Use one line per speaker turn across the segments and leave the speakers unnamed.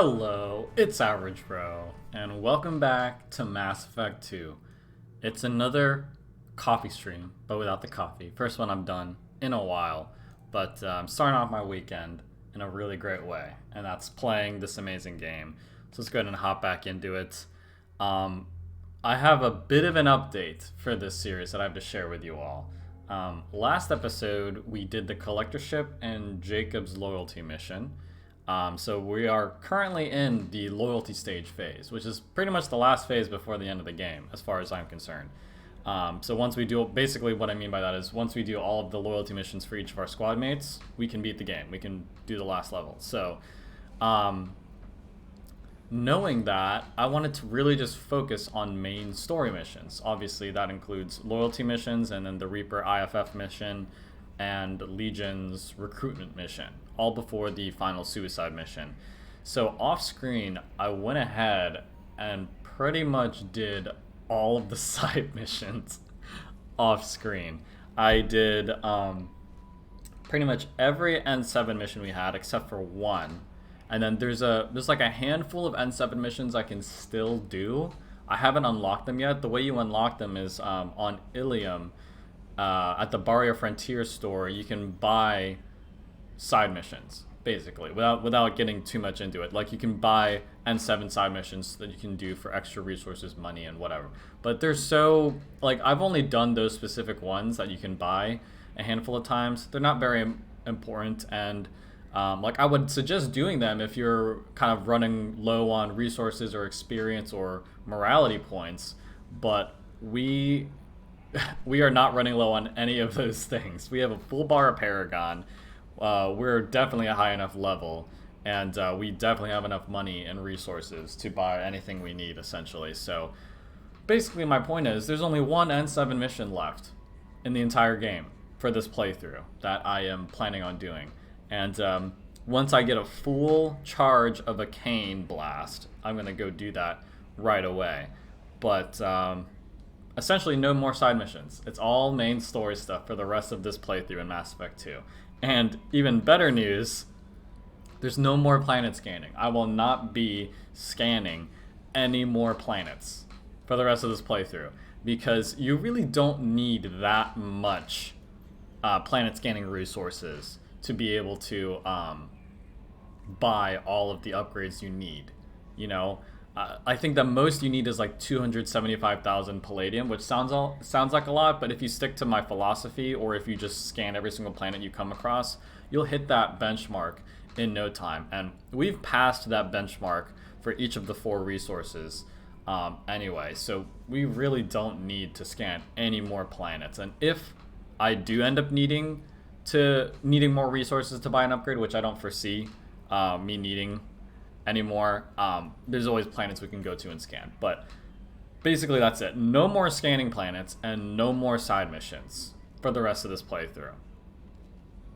Hello, it's Average Bro, and welcome back to Mass Effect 2. It's another coffee stream, but without the coffee. First one I've done in a while, but I'm starting off my weekend in a really great way, and that's playing this amazing game. So let's go ahead and hop back into it. I have a bit of an update for this series that I have to share with you all. Last episode, we did the Collectorship and Jacob's Loyalty mission. So we are currently in the loyalty stage phase, which is pretty much the last phase before the end of the game, as far as I'm concerned. So once we do, basically what I mean by that is once we do all of the loyalty missions for each of our squad mates, we can beat the game. We can do the last level. So knowing that, I wanted to really just focus on main story missions. Obviously, that includes loyalty missions and then the Reaper IFF mission and Legion's recruitment mission, all before the final suicide mission. So off screen, I went ahead and pretty much did all of the side missions off screen. I did pretty much every N7 mission we had except for one. And then there's like a handful of N7 missions I can still do. I haven't unlocked them yet. The way you unlock them is on Ilium. At the Barrio Frontier store, you can buy side missions, basically, without getting too much into it. Like, you can buy N7 side missions that you can do for extra resources, money, and whatever. But they're so, like, I've only done those specific ones that you can buy a handful of times. They're not very important, and like, I would suggest doing them if you're kind of running low on resources or experience or morality points, but we are not running low on any of those things. We have a full bar of Paragon. We're definitely a high enough level, and we definitely have enough money and resources to buy anything we need, essentially. So basically my point is there's only one N7 mission left in the entire game for this playthrough that I am planning on doing. And once I get a full charge of a cane blast, I'm going to go do that right away. But essentially no more side missions. It's all main story stuff for the rest of this playthrough in Mass Effect 2. And even better news, there's no more planet scanning. I will not be scanning any more planets for the rest of this playthrough, because you really don't need that much planet scanning resources to be able to buy all of the upgrades you need, you know? I think the most you need is like 275,000 palladium, which sounds like a lot, but if you stick to my philosophy, or if you just scan every single planet you come across, you'll hit that benchmark in no time. And we've passed that benchmark for each of the 4 resources anyway, so we really don't need to scan any more planets. And if I do end up needing more resources to buy an upgrade, which I don't foresee me needing anymore, there's always planets we can go to and scan. But basically that's it. No more scanning planets and no more side missions for the rest of this playthrough.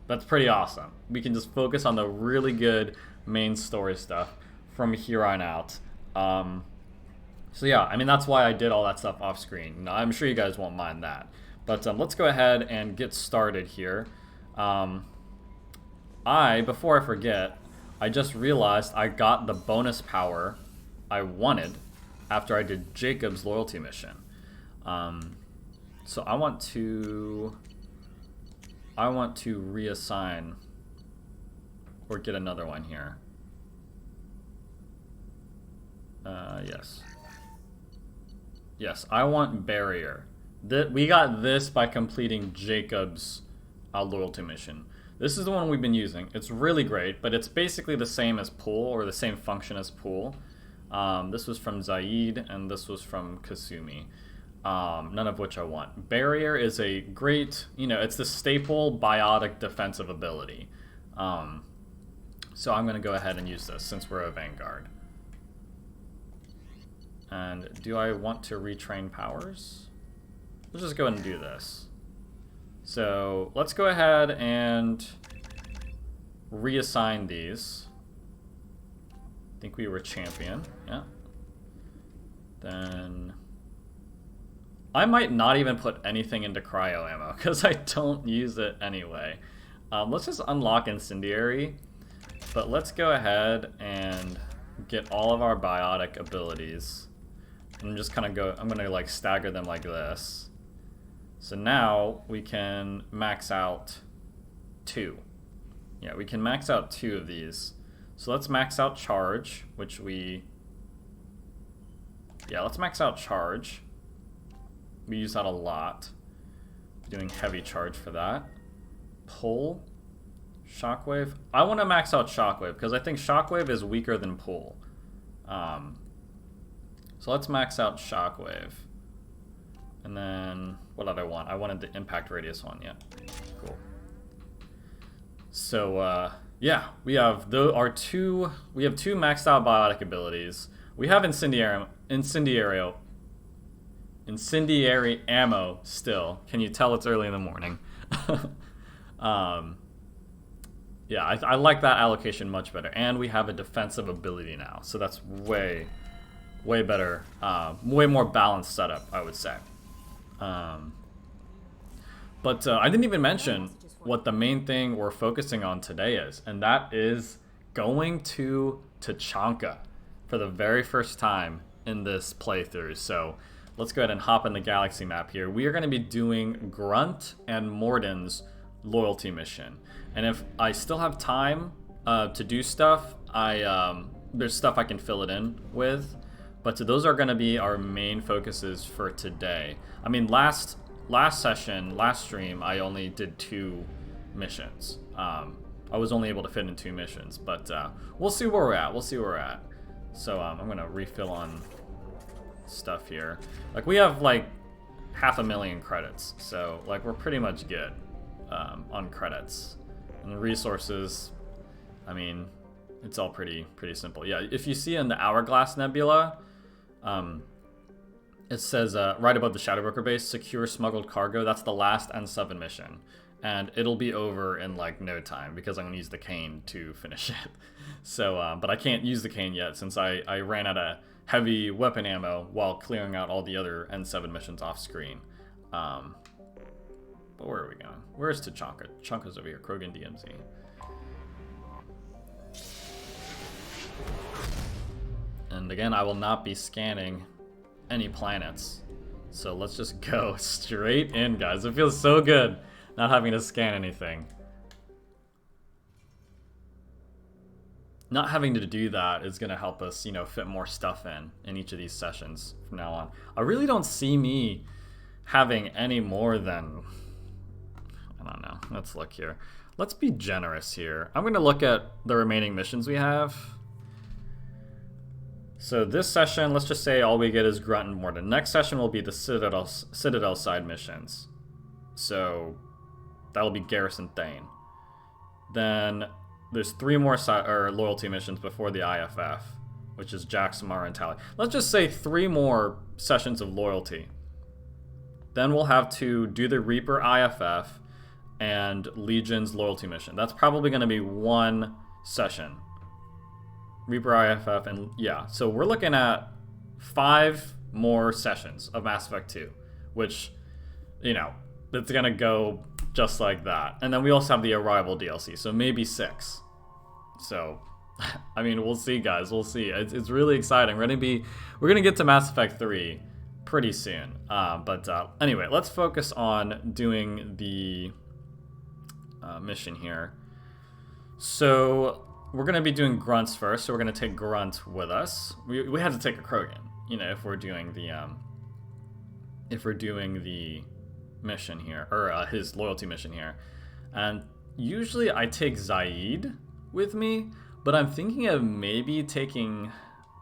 That's pretty awesome. We can just focus on the really good main story stuff from here on out. So yeah, I mean, that's why I did all that stuff off screen. Now, I'm sure you guys won't mind that. But let's go ahead and get started here. Before I forget, I just realized I got the bonus power I wanted after I did Jacob's loyalty mission. So I want to reassign or get another one here. Yes, I want barrier. We got this by completing Jacob's loyalty mission. This is the one we've been using. It's really great, but it's basically the same as Pool, or the same function as Pool. This was from Zaid, and this was from Kasumi. None of which I want. Barrier is a great, it's the staple biotic defensive ability. So I'm going to go ahead and use this since we're a Vanguard. And do I want to retrain powers? Let's just go ahead and do this. So let's go ahead and reassign these. I think we were champion, yeah. Then I might not even put anything into cryo ammo because I don't use it anyway. Let's just unlock incendiary, but let's go ahead and get all of our biotic abilities. And just kind of go, I'm gonna like stagger them like this. So now we can max out 2. Yeah, we can max out 2 of these. So let's max out charge, which we... Yeah, let's max out charge. We use that a lot. Doing heavy charge for that. Pull. Shockwave. I want to max out Shockwave because I think Shockwave is weaker than Pull. So let's max out Shockwave. And then, what did I want? I wanted the impact radius one, yeah. Cool. So, yeah, we have our two maxed out biotic abilities. We have incendiary ammo still. Can you tell it's early in the morning? Yeah, I like that allocation much better. And we have a defensive ability now. So that's way better. Way more balanced setup, I would say. But I didn't even mention what the main thing we're focusing on today is. And that is going to Tuchanka for the very first time in this playthrough. So let's go ahead and hop in the galaxy map here. We are going to be doing Grunt and Mordin's loyalty mission. And if I still have time to do stuff, there's stuff I can fill it in with. But so those are going to be our main focuses for today. I mean, last stream, I only did 2 missions. I was only able to fit in 2 missions, but we'll see where we're at. So I'm going to refill on stuff here. Like, we have like 500,000 credits, so like we're pretty much good on credits. And resources, I mean, it's all pretty simple. Yeah, if you see in the Hourglass Nebula, it says right above the Shadowbroker base, secure smuggled cargo. That's the last N7 mission. And it'll be over in like no time because I'm gonna use the cane to finish it. So, but I can't use the cane yet since I ran out of heavy weapon ammo while clearing out all the other N7 missions off screen. But where are we going? Where's Tuchanka? Tuchanka's over here, Krogan DMZ. And again, I will not be scanning any planets. So let's just go straight in, guys. It feels so good not having to scan anything. Not having to do that is going to help us, you know, fit more stuff in each of these sessions from now on. I really don't see me having any more than... I don't know. Let's look here. Let's be generous here. I'm going to look at the remaining missions we have. So this session, let's just say all we get is Grunt and Mordin. Next session will be the Citadel side missions. So that'll be Garrison Thane. Then there's 3 more loyalty missions before the IFF, which is Jack, Samara, and Tally. Let's just say 3 more sessions of loyalty. Then we'll have to do the Reaper IFF and Legion's loyalty mission. That's probably going to be 1 session. Reaper IFF, and yeah, so we're looking at 5 more sessions of Mass Effect 2, which, you know, it's gonna go just like that. And then we also have the Arrival DLC, so maybe 6. So, I mean, we'll see, guys, we'll see. It's really exciting. We're gonna get to Mass Effect 3 pretty soon. But anyway, let's focus on doing the mission here. So we're going to be doing Grunts first, so we're going to take Grunt with us. We have to take a Krogan, you know, if we're doing the mission here, or his loyalty mission here. And usually I take Zaid with me, but I'm thinking of maybe taking,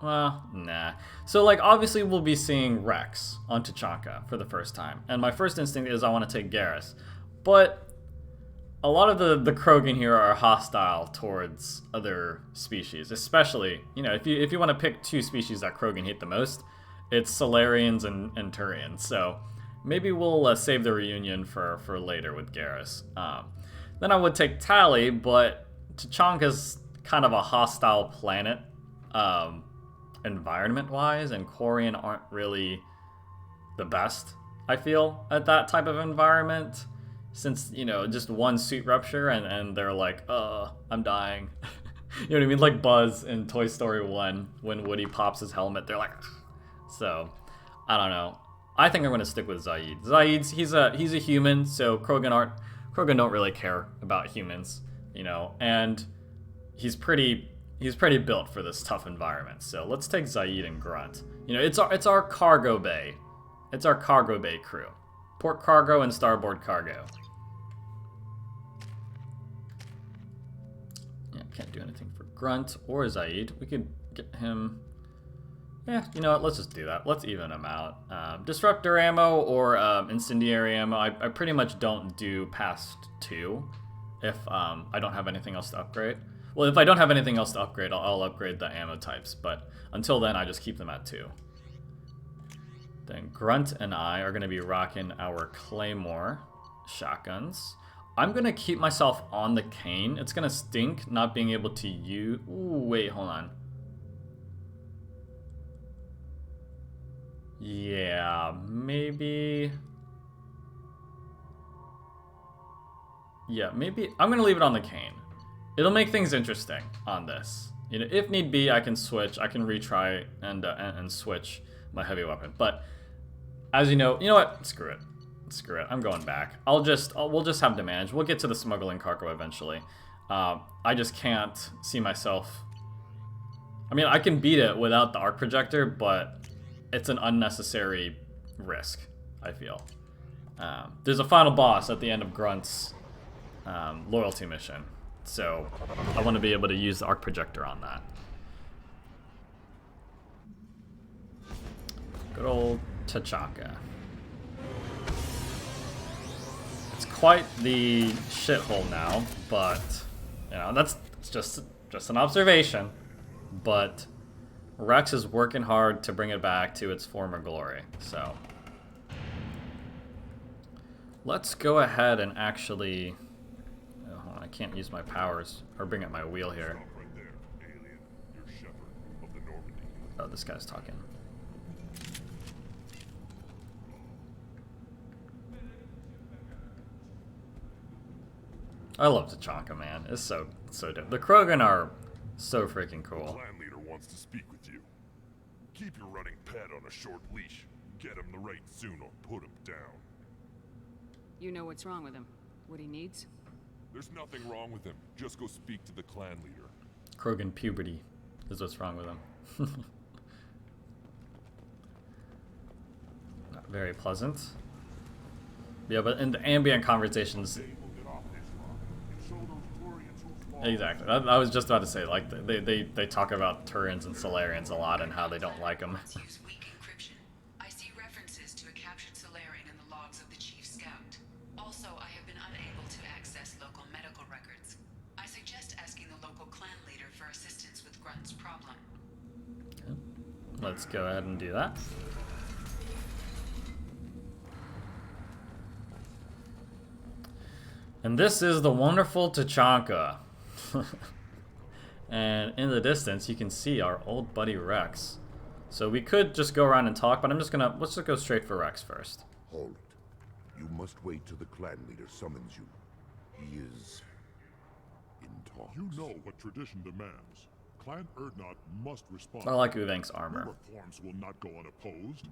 well, nah. So like obviously we'll be seeing Rex on Tuchanka for the first time, and my first instinct is I want to take Garrus, but a lot of the Krogan here are hostile towards other species, especially, you know, if you want to pick 2 species that Krogan hate the most, it's Solarians and Turians. So maybe we'll save the reunion for later with Garrus. Then I would take Tally, but Tuchanka's kind of a hostile planet, environment-wise, and Quarian aren't really the best, I feel, at that type of environment. Since, you know, just 1 suit rupture and they're like, I'm dying. You know what I mean? Like Buzz in Toy Story 1, when Woody pops his helmet, they're like... So, I don't know. I think I'm gonna stick with Zaid. He's a human, so Krogan don't really care about humans, you know, and he's pretty built for this tough environment. So let's take Zaid and Grunt. You know, it's our cargo bay. It's our cargo bay crew. Port cargo and starboard cargo. Yeah, can't do anything for Grunt or Zaid. We could get him... Yeah, you know what, let's just do that. Let's even them out. Disruptor ammo or incendiary ammo, I pretty much don't do past 2 if I don't have anything else to upgrade. Well, if I don't have anything else to upgrade, I'll upgrade the ammo types, but until then, I just keep them at 2. Then Grunt and I are going to be rocking our Claymore shotguns. I'm going to keep myself on the cane. It's going to stink not being able to use... Ooh, wait, hold on. Yeah, maybe... Yeah, maybe... I'm going to leave it on the cane. It'll make things interesting on this. You know, if need be, I can switch. I can retry and switch my heavy weapon. But as you know what? Screw it. Screw it. I'm going back. We'll just have to manage. We'll get to the smuggling cargo eventually. I just can't see myself. I mean, I can beat it without the arc projector, but it's an unnecessary risk, I feel. There's a final boss at the end of Grunt's loyalty mission. So I want to be able to use the arc projector on that. Good old TUCHANKA. It's quite the shithole now, but you know, that's just an observation. But Rex is working hard to bring it back to its former glory. So let's go ahead and actually... I can't use my powers or bring up my wheel here. Oh, this guy's talking. I love TUCHANKA, man. It's so dope. The Krogan are so freaking cool.
The clan leader wants to speak with you. Keep your running pet on a short leash. Get him the right soon or put him down.
You know what's wrong with him? What he needs?
There's nothing wrong with him. Just go speak to the clan leader.
Krogan puberty is what's wrong with him. Not very pleasant. Yeah, but in the ambient conversations... Exactly. I was just about to say, like, they talk about Turians and Solarians a lot and how they don't like them.
I see references to a captured Solarian in the logs of the Chief Scout. Also, I have been unable to access local medical records. I suggest asking the local clan leader for assistance with Grunt's problem.
Okay. Let's go ahead and do that. And this is the wonderful TUCHANKA. And in the distance, you can see our old buddy Rex. So we could just go around and talk, but let's just go straight for Rex first.
Hold it. You must wait till the clan leader summons you. He is in talks.
You know what tradition demands. Clan Erdnot must respond.
I like Uvank's armor.
Your reforms will not go unopposed.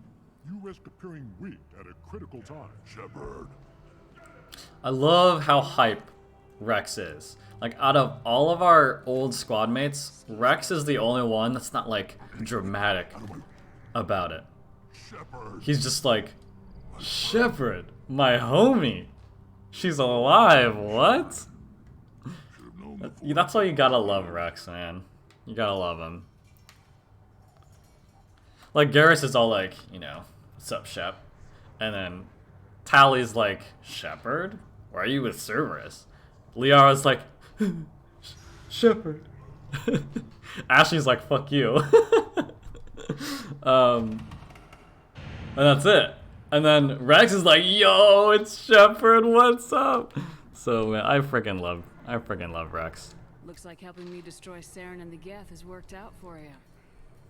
You risk appearing weak at a critical time. Shepherd.
I love how hype Rex is. Like, out of all of our old squad mates, Rex is the only one that's not, like, dramatic about it.
Shepherd.
He's just like, Shepherd, my homie. She's alive, what? That's why you gotta love Rex, man. You gotta love him. Like, Garrus is all like, you know, what's up, Shep? And then Tally's like, Shepherd? Why are you with Cerberus? Liara's like, Shepherd. Ashley's like, fuck you. And that's it. And then Rex is like, yo, it's Shepherd, what's up? So man, I freaking love Rex.
Looks like helping me destroy Saren and the Geth has worked out for you.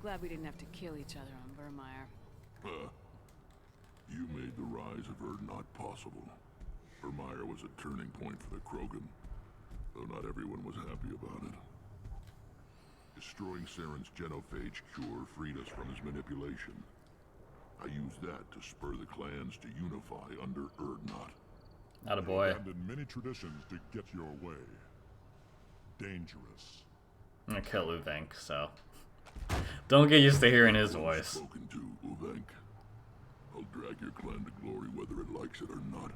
Glad we didn't have to kill each other on Vermeer.
You made the rise of Erdnot possible. Vermeer was a turning point for the Krogan, though not everyone was happy about it.
Destroying Saren's genophage cure freed us from his manipulation. I used that to spur the clans to unify under Urdnot.
Attaboy.
Abandoned many traditions to get your way. Dangerous.
I'm gonna kill Uvenk, so don't get used to hearing his voice.
Spoken to, Uvenk. I'll drag your clan to glory whether it likes it or not.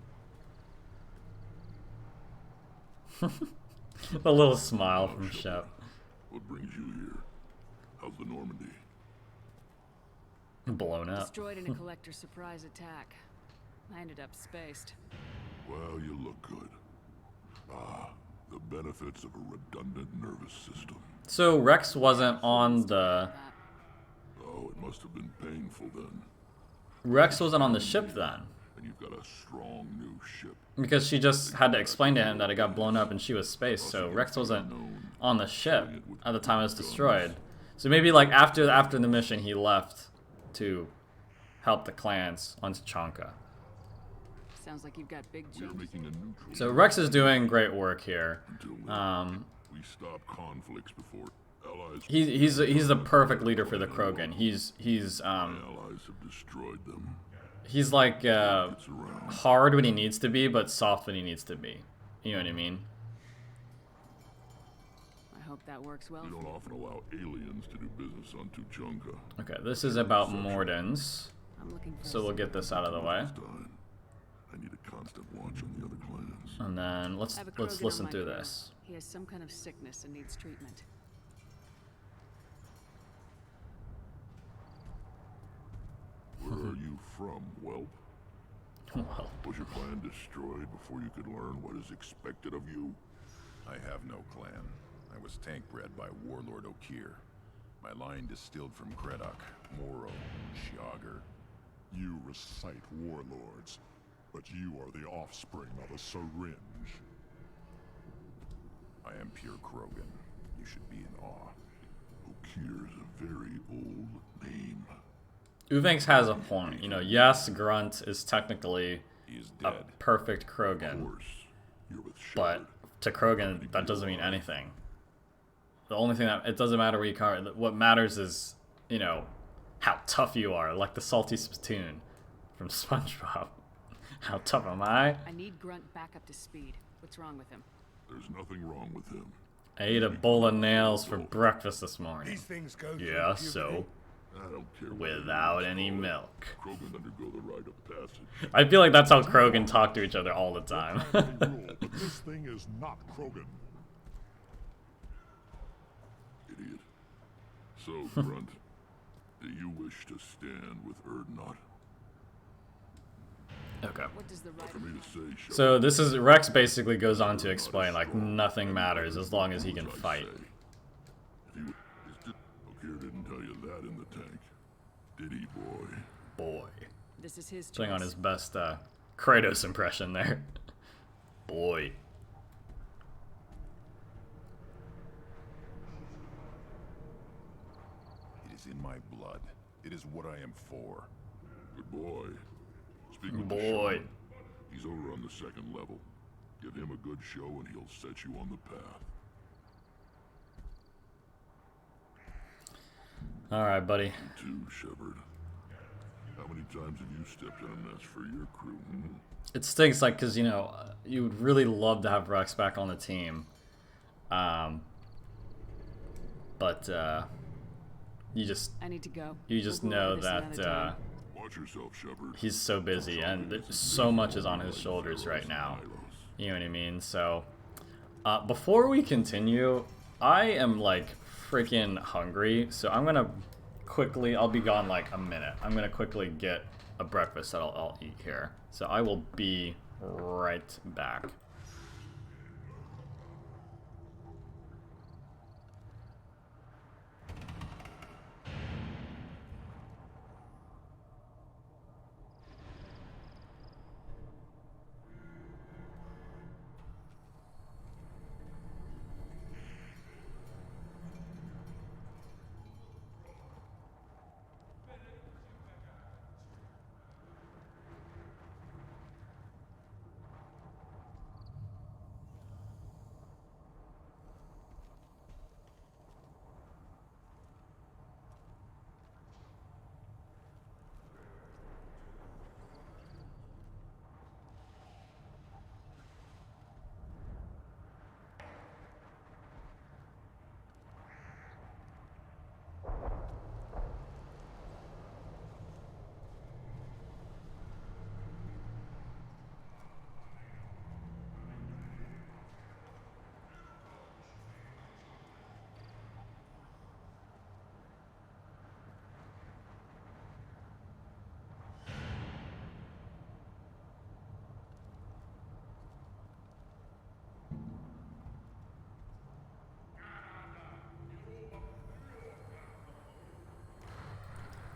A little smile from Shep.
What brings you here? How's the Normandy?
Blown up.
Destroyed in a collector surprise attack. I ended up spaced.
Well, you look good. Ah, the benefits of a redundant nervous system.
So Rex wasn't on the...
Oh, it must have been painful then.
Rex wasn't on the ship then.
And you've got a strong new ship.
Because she just had to explain to him that it got blown up and she was spaced, so Rex wasn't on the ship at the time it was destroyed. So maybe like after the mission he left to help the clans on TUCHANKA.
Sounds like you've got big
We are
jumps.
making a neutral.
So Rex is doing great work here.
Until we stop conflicts before allies.
He's the perfect leader for the Krogan. He's
Allies have destroyed them.
he's like
It's around.
hard when he needs to be, but soft when he needs to be. You know what I mean?
I hope that works well.
We don't often allow aliens to do business on TUCHANKA.
Okay, this is about Mordins,
I'm looking for
so we'll get this out of the way,
Stein, I need a constant watch on the other clans.
and then let's
I have a Krogan on
listen
my
through
crew.
this.
He has some kind of sickness and needs treatment.
Where are you from, whelp?
Well,
Was your clan destroyed before you could learn what is expected of you?
I have no clan. I was tank bred by Warlord Okir. My line distilled from Gredok, Moro, Shiagar.
You recite warlords, but you are the offspring of a syringe.
I am pure Krogan. You should be in awe.
Okir's a very old name.
Uvenx has a point. You know, yes, Grunt is technically
He is
a
dead.
perfect
Of
Krogan,
course, you're with
but
Shepard.
to Krogan that doesn't mean anything. The only thing that it doesn't matter where you come. What matters is, you know, how tough you are, like the salty spittoon from SpongeBob. How tough am I?
I need Grunt back up to speed. What's wrong with him?
There's nothing wrong with him.
I ate a bowl of nails for breakfast this morning.
These things go through
Yeah,
puberty.
so
I don't care what
without
it is
any
called.
milk.
Krogan undergo the rite of passage.
I feel like that's how Krogan talk to each other all the time.
Family rule, but this thing is not Krogan.
Idiot. So, Grunt, do you wish to stand with Urdnot?
Okay.
What does the
For
right
me to say, Shepard,
So this is Rex basically goes on to explain like nothing matters as long as he can
what I
fight.
say. If you, Okir didn't tell you that in the tank, did he, boy?
Boy.
This is his
Putting on
choice.
his best Kratos impression there. Boy.
It is in my blood. It is what I am for.
Good boy. Speak with the
Boy.
shaman. He's over on the second level. Give him a good show and he'll set you on the path.
Alright, buddy.
Too, Shepard. How many times have you stepped in a mess for your crew? Hmm?
It stinks, like, because, you know, you would really love to have Rex back on the team. But, you just
I need to go.
know
We'll go over this
that,
another time.
Watch yourself, Shepard.
he's so busy and so much is on his shoulders right now. You know what I mean? So, before we continue, I am like freaking hungry, so I'm gonna quickly, I'll be gone like a minute. I'm gonna quickly get a breakfast that I'll eat here. So I will be right back.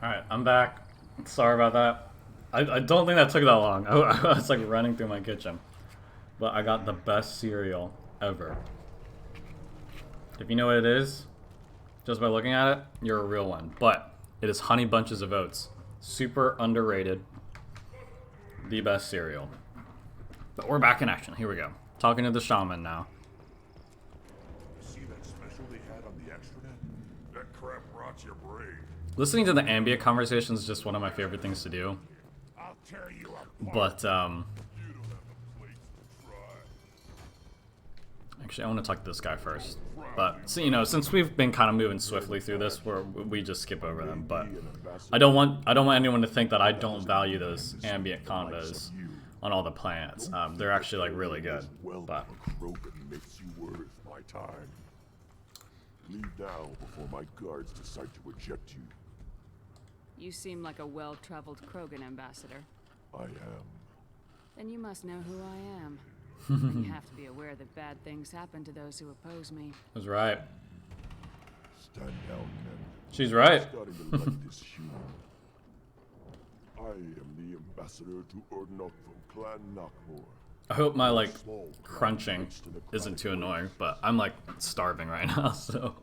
Alright, I'm back. Sorry about that. I don't think that took that long. I was like running through my kitchen. But I got the best cereal ever. If you know what it is, just by looking at it, you're a real one. But it is Honey Bunches of Oats. Super underrated. The best cereal. But we're back in action. Here we go. Talking to the shaman now.
See that special they had on the extranet? That crap rots your brain.
Listening to the ambient conversation is just one of my favorite things to do.
I'll tear you apart.
But,
You don't have the plates to try.
actually, I want to talk to this guy first. But, so, you know, since we've been kind of moving swiftly through this, we just skip over them. But I don't want anyone to think that I don't value those ambient convos on all the planets. They're actually, like, really good. But
Krogan makes you worth my time. Leave now before my guards decide to eject you.
You seem like a well-traveled Krogan ambassador.
I am.
Then you must know who I am. And you have to be aware that bad things happen to those who oppose me.
that's right.
Stand down, men.
She's right.
I'm starting to like this human. I am the ambassador to Urdnot from Clan Knockmore.
I hope my, like, crunching isn't too annoying, but I'm, like, starving right now, so...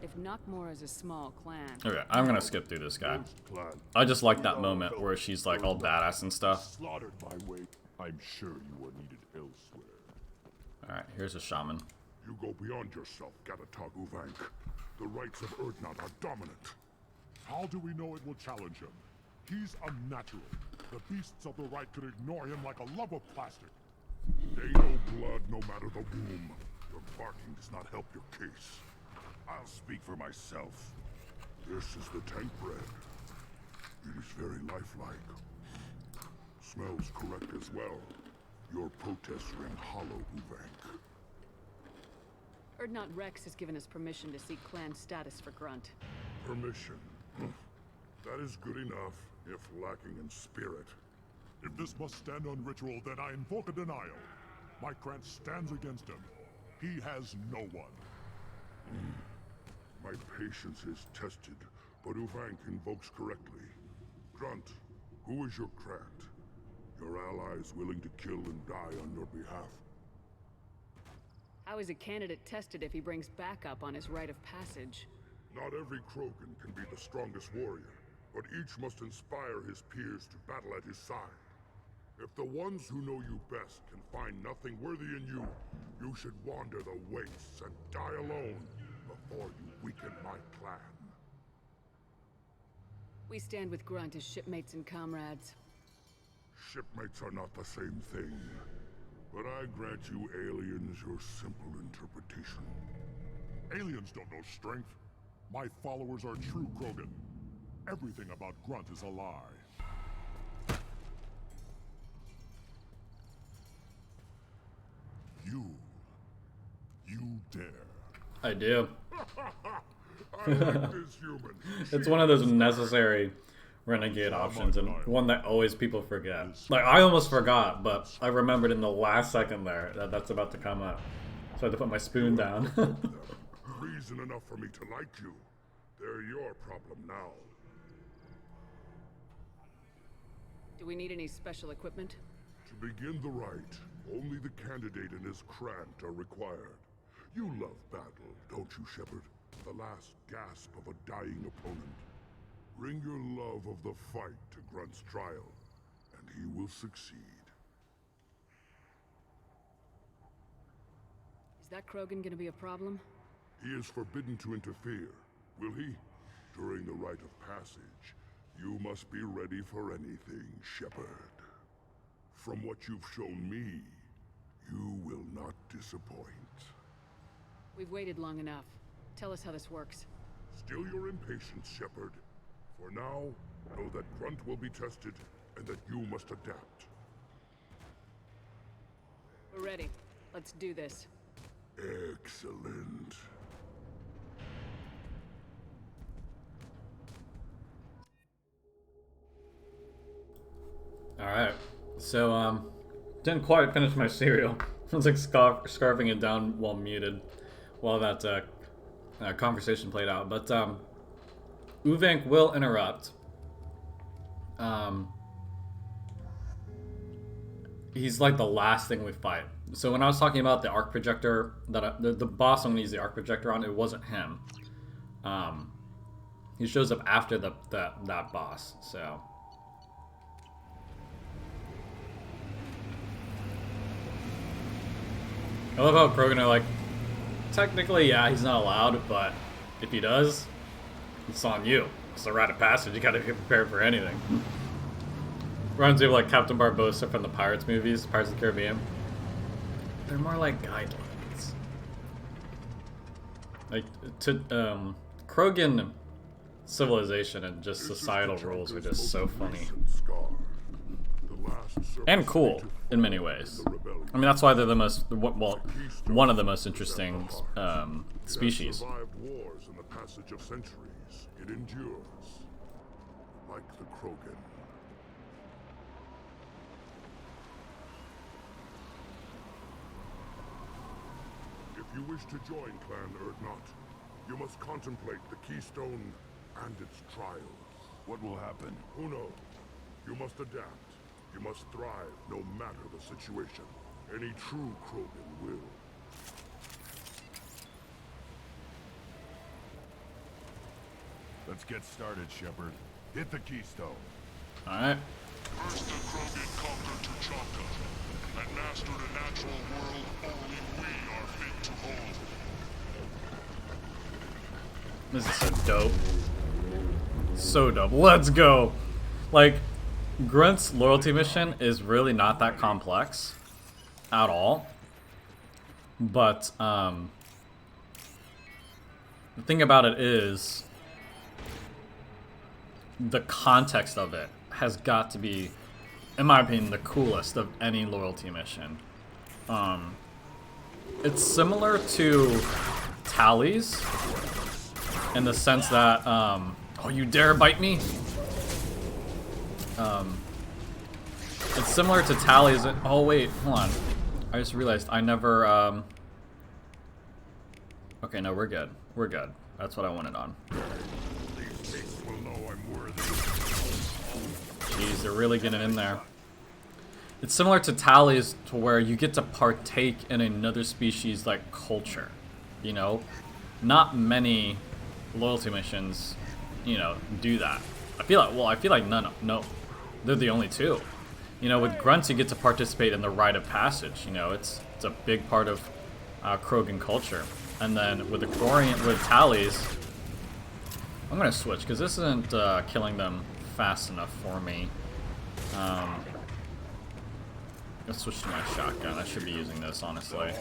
If Knockmore is a small clan,
Okay, I'm gonna skip through this guy.
Clan
I just like that moment where she's, like, all badass and stuff.
slaughtered my way. I'm sure you are needed elsewhere.
Alright, here's a shaman.
You go beyond yourself, Gatatog Uvank. The rights of Urdnot are dominant. How do we know it will challenge him? He's unnatural. The beasts of the right could ignore him like a lump of plastic. They know blood no matter the womb. Your barking does not help your case. I'll speak for myself. This is the tank bread. It is very lifelike. Smells correct as well. Your protests ring hollow, Uvank.
Urdnot Rex has given us permission to seek clan status for Grunt.
Permission. That is good enough, if lacking in spirit. If this must stand on ritual, then I invoke a denial. My Grant stands against him. He has no one. My patience is tested, but Uvank invokes correctly. Grunt, who is your Grant? Your allies willing to kill and die on your behalf?
How is a candidate tested if he brings backup on his rite of passage?
Not every Krogan can be the strongest warrior, but each must inspire his peers to battle at his side. If the ones who know you best can find nothing worthy in you, you should wander the wastes and die alone before you weaken my clan.
We stand with Grunt as shipmates and comrades.
Shipmates are not the same thing, but I grant you aliens your simple interpretation. Aliens don't know strength. My followers are true Krogan. Everything about Grunt is a lie. You dare.
I do.
I like this human.
It's one of those necessary renegade options, and one that always people forget. Like, I almost forgot, but I remembered in the last second there that that's about to come up. So I had to put my spoon down.
Reason enough for me to like you. They're your problem now.
Do we need any special equipment?
To begin the rite, only the candidate and his Krant are required. You love battle, don't you, Shepard? The last gasp of a dying opponent. Bring your love of the fight to Grunt's trial, and he will succeed.
Is that Krogan gonna be a problem?
He is forbidden to interfere, will he? During the rite of passage, you must be ready for anything, Shepard. From what you've shown me, you will not disappoint.
We've waited long enough. Tell us how this works.
Still your impatience, Shepard. For now, know that Grunt will be tested, and that you must adapt.
We're ready. Let's do this.
Excellent.
Alright. So, didn't quite finish my cereal. I was like scarfing it down while muted. While that conversation played out. But Uvank will interrupt. He's like the last thing we fight. So when I was talking about the arc projector, the boss I'm gonna use the arc projector on, it wasn't him. He shows up after that boss. So. I love how Krogan are like, technically, yeah, he's not allowed, but if he does, it's on you. It's a rite of passage. You gotta be prepared for anything. Reminds me of like Captain Barbossa from the Pirates movies, Pirates of the Caribbean. They're more like guidelines. Like, Krogan civilization and just societal rules are just so funny. And cool, in many ways. I mean, that's why they're the most, well, one of the most interesting species.
Survived wars in the passage of centuries. It endures, like the Krogan. If you wish to join Clan Urdnot, you must contemplate the Keystone and its trials.
What will happen?
Who knows? You must adapt. You must thrive, no matter the situation. Any true Krogan will.
Let's get started, Shepard. Hit the keystone.
Alright.
First the Krogan conquered Tuchanka and mastered a natural world only we are fit to hold.
This is so dope. So dope. Let's go! Like, Grunt's loyalty mission is really not that complex at all. But, the thing about it is, the context of it has got to be, in my opinion, the coolest of any loyalty mission. It's similar to Tally's in the sense that, oh, you dare bite me? It's similar to Tally's. Oh wait, hold on. I just realized I never. Okay, no, we're good. We're good. That's what I wanted on. Jeez, they're really getting in there. It's similar to Tally's, to where you get to partake in another species like culture. You know, not many loyalty missions, you know, do that. I feel like none. No, they're the only two. You know, with Grunts, you get to participate in the rite of passage. You know, it's a big part of Krogan culture. And then with with Tallies, I'm gonna switch because this isn't killing them fast enough for me. Let's switch to my shotgun. I should be using this, honestly.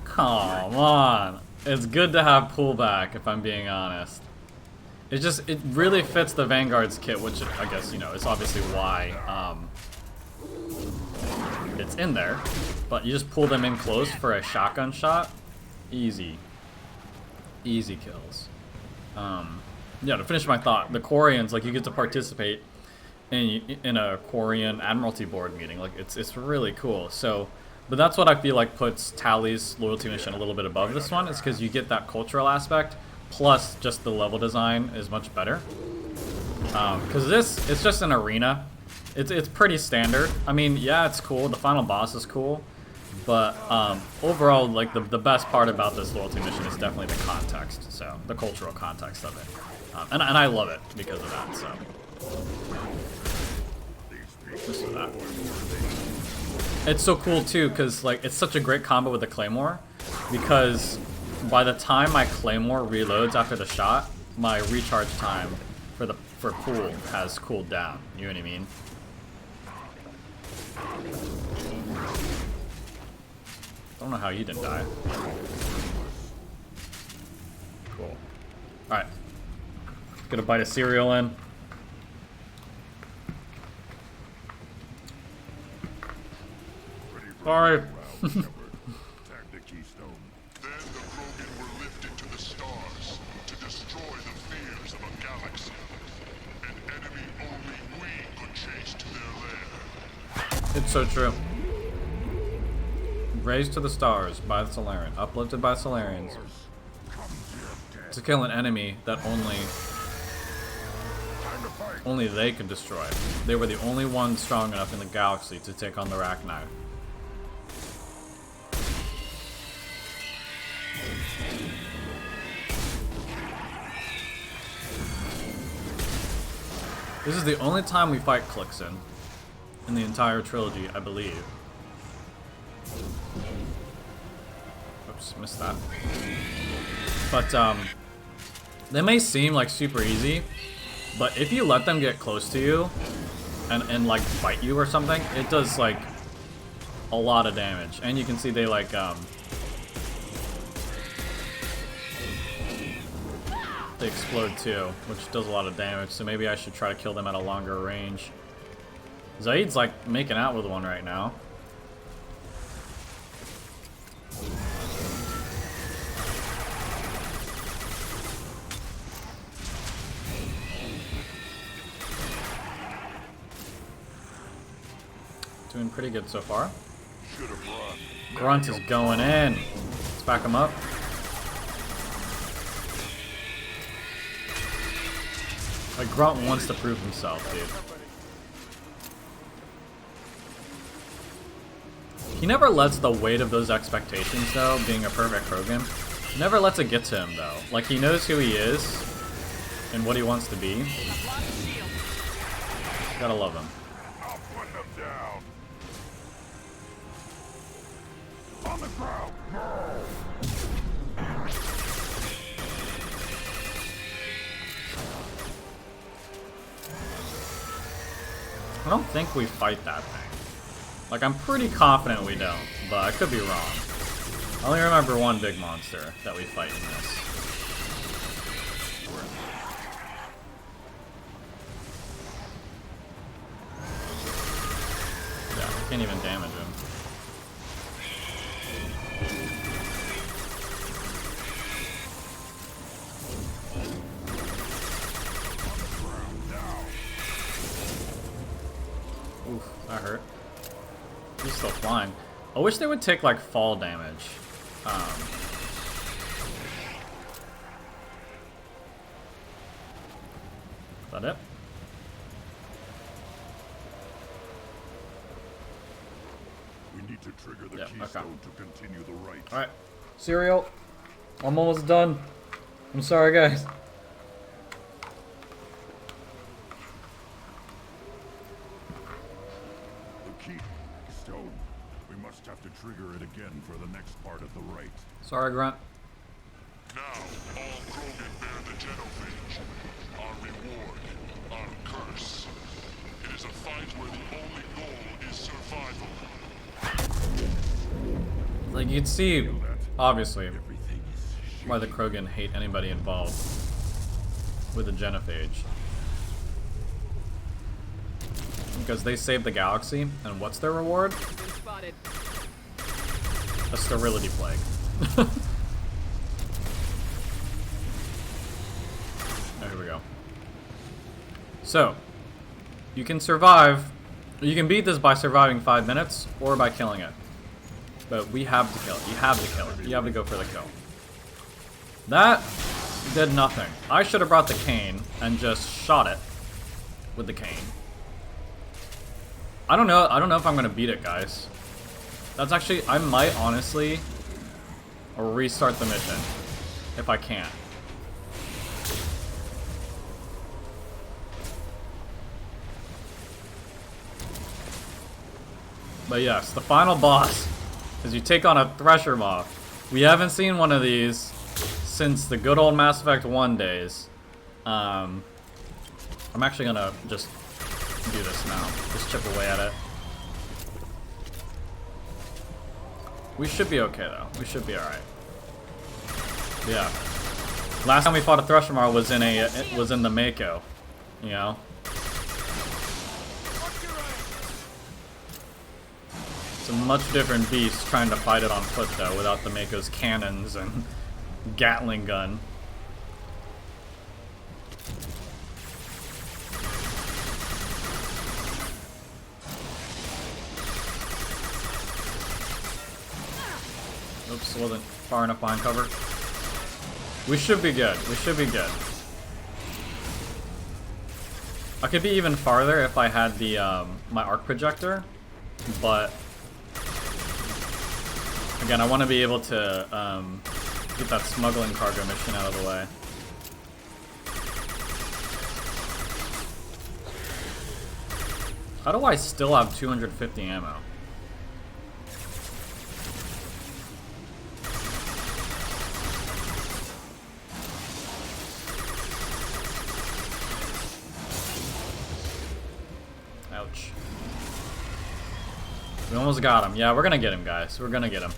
Come on. It's good to have pullback, if I'm being honest. It really fits the Vanguard's kit, which I guess, you know, is obviously why it's in there. But you just pull them in close for a shotgun shot. Easy. Easy kills. Yeah, to finish my thought, the Quarians, like, you get to participate in a Quarian Admiralty Board meeting. Like, it's really cool. So, but that's what I feel like puts Tally's loyalty mission a little bit above this one, is because you get that cultural aspect, plus just the level design is much better. Because it's just an arena. It's pretty standard. I mean, yeah, it's cool. The final boss is cool. But overall, like, the best part about this loyalty mission is definitely the context. So, the cultural context of it. And I love it because of that, so. Just for that. It's so cool too, because like it's such a great combo with the Claymore, because by the time my Claymore reloads after the shot, my recharge time for pool has cooled down. You know what I mean? I don't know how you didn't die. Cool. Alright. Gonna bite a cereal in. Sorry.
Attack the keystone. Then the Krogan were lifted to the stars to destroy the fears of a galaxy. An enemy
It's so true. Raised to the stars by the Solarian, uplifted by Solarians to kill an enemy that only they could destroy. They were the only ones strong enough in the galaxy to take on the Rachni. This is the only time we fight Clixon in the entire trilogy, I believe. Oops, missed that. But, they may seem like super easy, but if you let them get close to you and like bite you or something, it does like a lot of damage. And you can see they like, they explode too, which does a lot of damage, so maybe I should try to kill them at a longer range. Zaid's like making out with one right now. Doing pretty good so far. Grunt is going in. Let's back him up. Like, Grunt wants to prove himself, dude. He never lets the weight of those expectations, though, being a perfect Krogan, never lets it get to him, though. Like, he knows who he is and what he wants to be. Gotta love him.
I'll put them down. On the ground.
I don't think we fight that thing. Like, I'm pretty confident we don't, but I could be wrong. I only remember one big monster that we fight in this. Yeah, we can't even damage him. Oof, that hurt. He's still flying. I wish they would take, like, fall damage. Is that it?
We need to trigger the
Yeah,
keystone to continue the right.
Alright. Serial. I'm almost done. I'm sorry, guys.
The keystone. We must have to trigger it again for the next part of the rite.
Sorry, Grunt.
Now, all Krogan bear the genophage. Our reward, our curse. It is a fight where the only goal is survival.
Like, you can see, obviously, why the Krogan hate anybody involved with the genophage. Because they saved the galaxy, and what's their reward? A sterility plague. Oh, here we go. So, you can survive, you can beat this by surviving 5 minutes, or by killing it. But we have to kill it. You have to kill it. You have to go for the kill. That did nothing. I should have brought the cane and just shot it with the cane. I don't know if I'm gonna beat it, guys. That's actually, I might honestly restart the mission if I can. But yes, the final boss is you take on a Thresher Moth. We haven't seen one of these since the good old Mass Effect 1 days. I'm actually gonna just do this now. Just chip away at it. We should be okay though. We should be alright. Yeah. Last time we fought a Thresher Moth was in the Mako. You know? It's a much different beast trying to fight it on foot though, without the Mako's cannons and Gatling gun. Oops, wasn't far enough behind cover. We should be good. We should be good. I could be even farther if I had the my arc projector, but again, I want to be able to get that smuggling cargo mission out of the way. How do I still have 250 ammo? Ouch. We almost got him. Yeah, we're gonna get him, guys. We're gonna get him.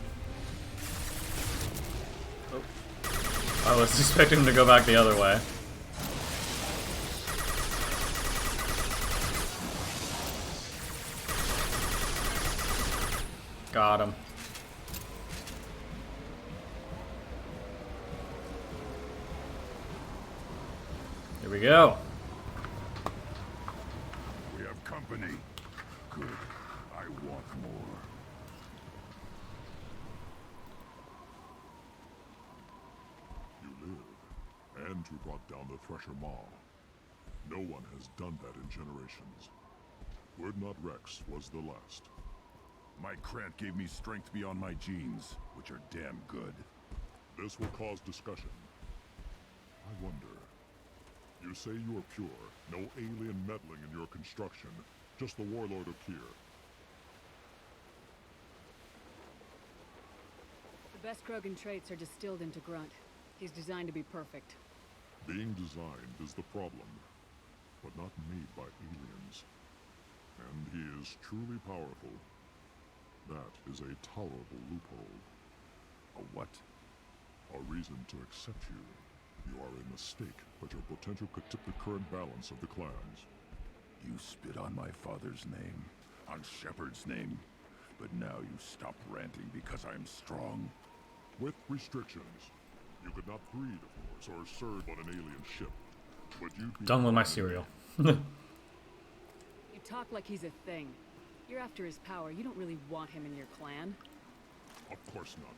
Oh. I was expecting him to go back the other way. Got him. Here we go.
We have company. Good. I want more.
You live, and you brought down the Thresher Maw. No one has done that in generations. Urdnot Rex was the last.
My Krant gave me strength beyond my genes, which are damn good.
This will cause discussion. I wonder. You say you are pure, no alien meddling in your construction, just the Warlord of Kier.
The best Krogan traits are distilled into Grunt. He's designed to be perfect.
Being designed is the problem, but not made by aliens. And he is truly powerful. That is a tolerable loophole.
A what?
A reason to accept you. You are a mistake, but your potential could tip the current balance of the clans.
You spit on my father's name, on Shepard's name, but now you stop ranting because I'm strong.
With restrictions. You could not breed, of course, or serve on an alien ship. But you'd be
Done with my cereal.
You talk like he's a thing. You're after his power. You don't really want him in your clan.
Of course not.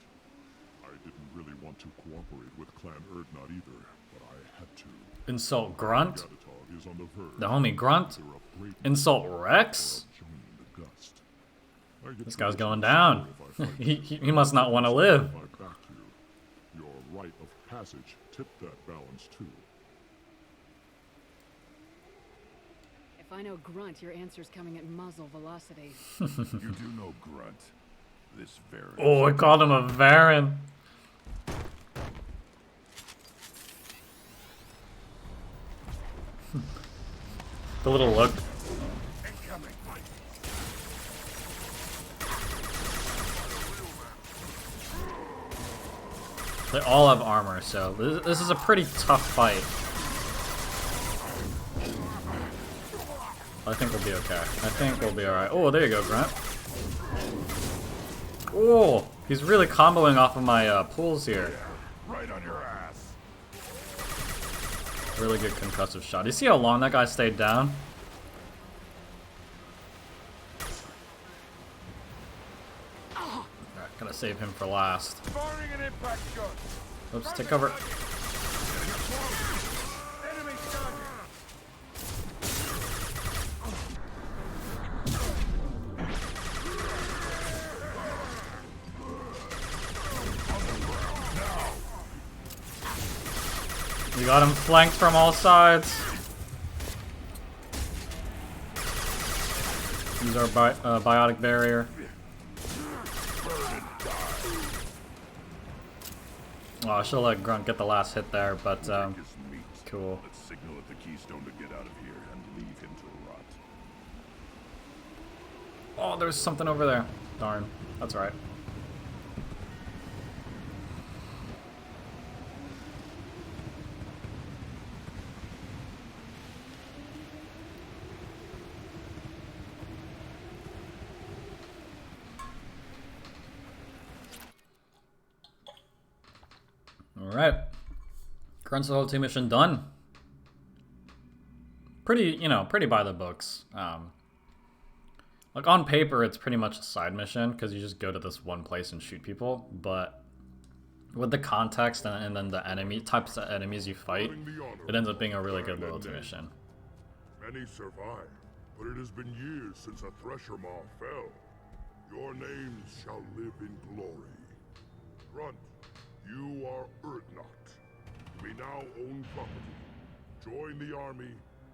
I didn't really want to cooperate with Clan Urdnot either, but I had to.
Insult Grunt?
Gatatog is on the verge.
The homie Grunt?
They're a great
Insult Rex?
joining the gust. I get
This
to
guy's
know
going
some
down.
story if I fight
he must not want to live.
my back to you. Your rite of passage tipped that balance too.
If I know Grunt, your answer's coming at muzzle velocity.
You do know Grunt. This very.
Oh, I called him a Varan. The little look. They all have armor, so this is a pretty tough fight. I think we'll be okay. I think we'll be alright. Oh, there you go, Grunt. Oh, he's really comboing off of my pulls here.
Right on your ass.
Really good concussive shot. You see how long that guy stayed down? Alright, gotta save him for last.
Firing an impact shot.
Oops, take cover.
Enemy target.
We got him flanked from all sides. Use our biotic barrier. Oh, I should have let Grunt get the last hit there, but cool.
Let's signal at the Keystone to get out of here and leave him to rot.
Oh, there's something over there. Darn. That's right. Alright. Grunt's ulti mission done. Pretty, pretty by the books. Like on paper, it's pretty much a side mission because you just go to this one place and shoot people. But with the context and then the enemy types of enemies you fight, it ends up being a really good loyalty mission.
Many survive, but it has been years since a Thresher Maw fell. Your names shall live in glory. Grunt, you are Urdnot. You may now own property. Join the army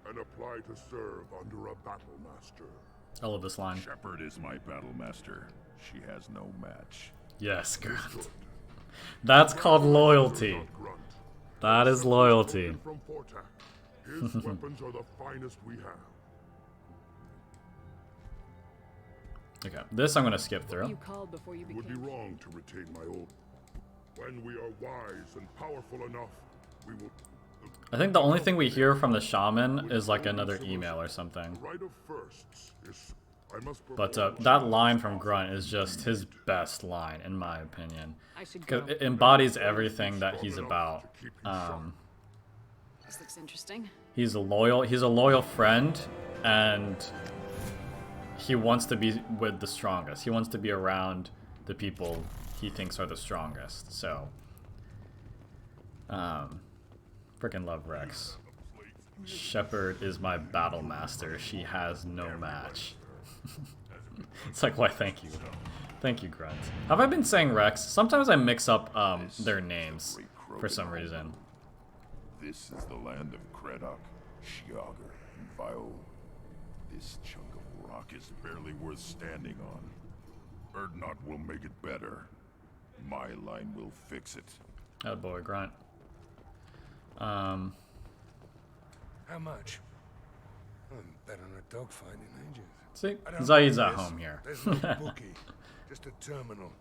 and apply to serve under a battle master.
I love this line.
Shepard is my battle master. She has no match.
Yes, Grunt. That's called loyalty. That is loyalty.
From Fortak. His weapons are the finest we have.
Okay, this I'm gonna skip through.
You called before you
It would be
became...
wrong to retain my old. When we are wise and powerful enough, we will.
I think the only thing we hear from the shaman is like another email or something.
The right of firsts is. I must
But
perform
that line from Grunt is just his best line, in my opinion.
I should
Because
go.
it embodies everything that he's about.
This looks interesting.
He's a loyal friend, and he wants to be with the strongest. He wants to be around the people he thinks are the strongest. So, freaking love Rex. Shepard is my battle master. She has no match. It's like, why, thank you. Thank you, Grunt. Have I been saying Rex? Sometimes I mix up their names for some reason.
This is the land of Kredok, Shiagar, and Viol. This chunk of rock is barely worth standing on. Urdnot will make it better. My line will fix it.
Oh boy, Grunt.
How much? I haven't bet on a dogfight in ages.
See,
I don't
Zaid's
like
at
this.
home here.
There's no bookie, just a terminal.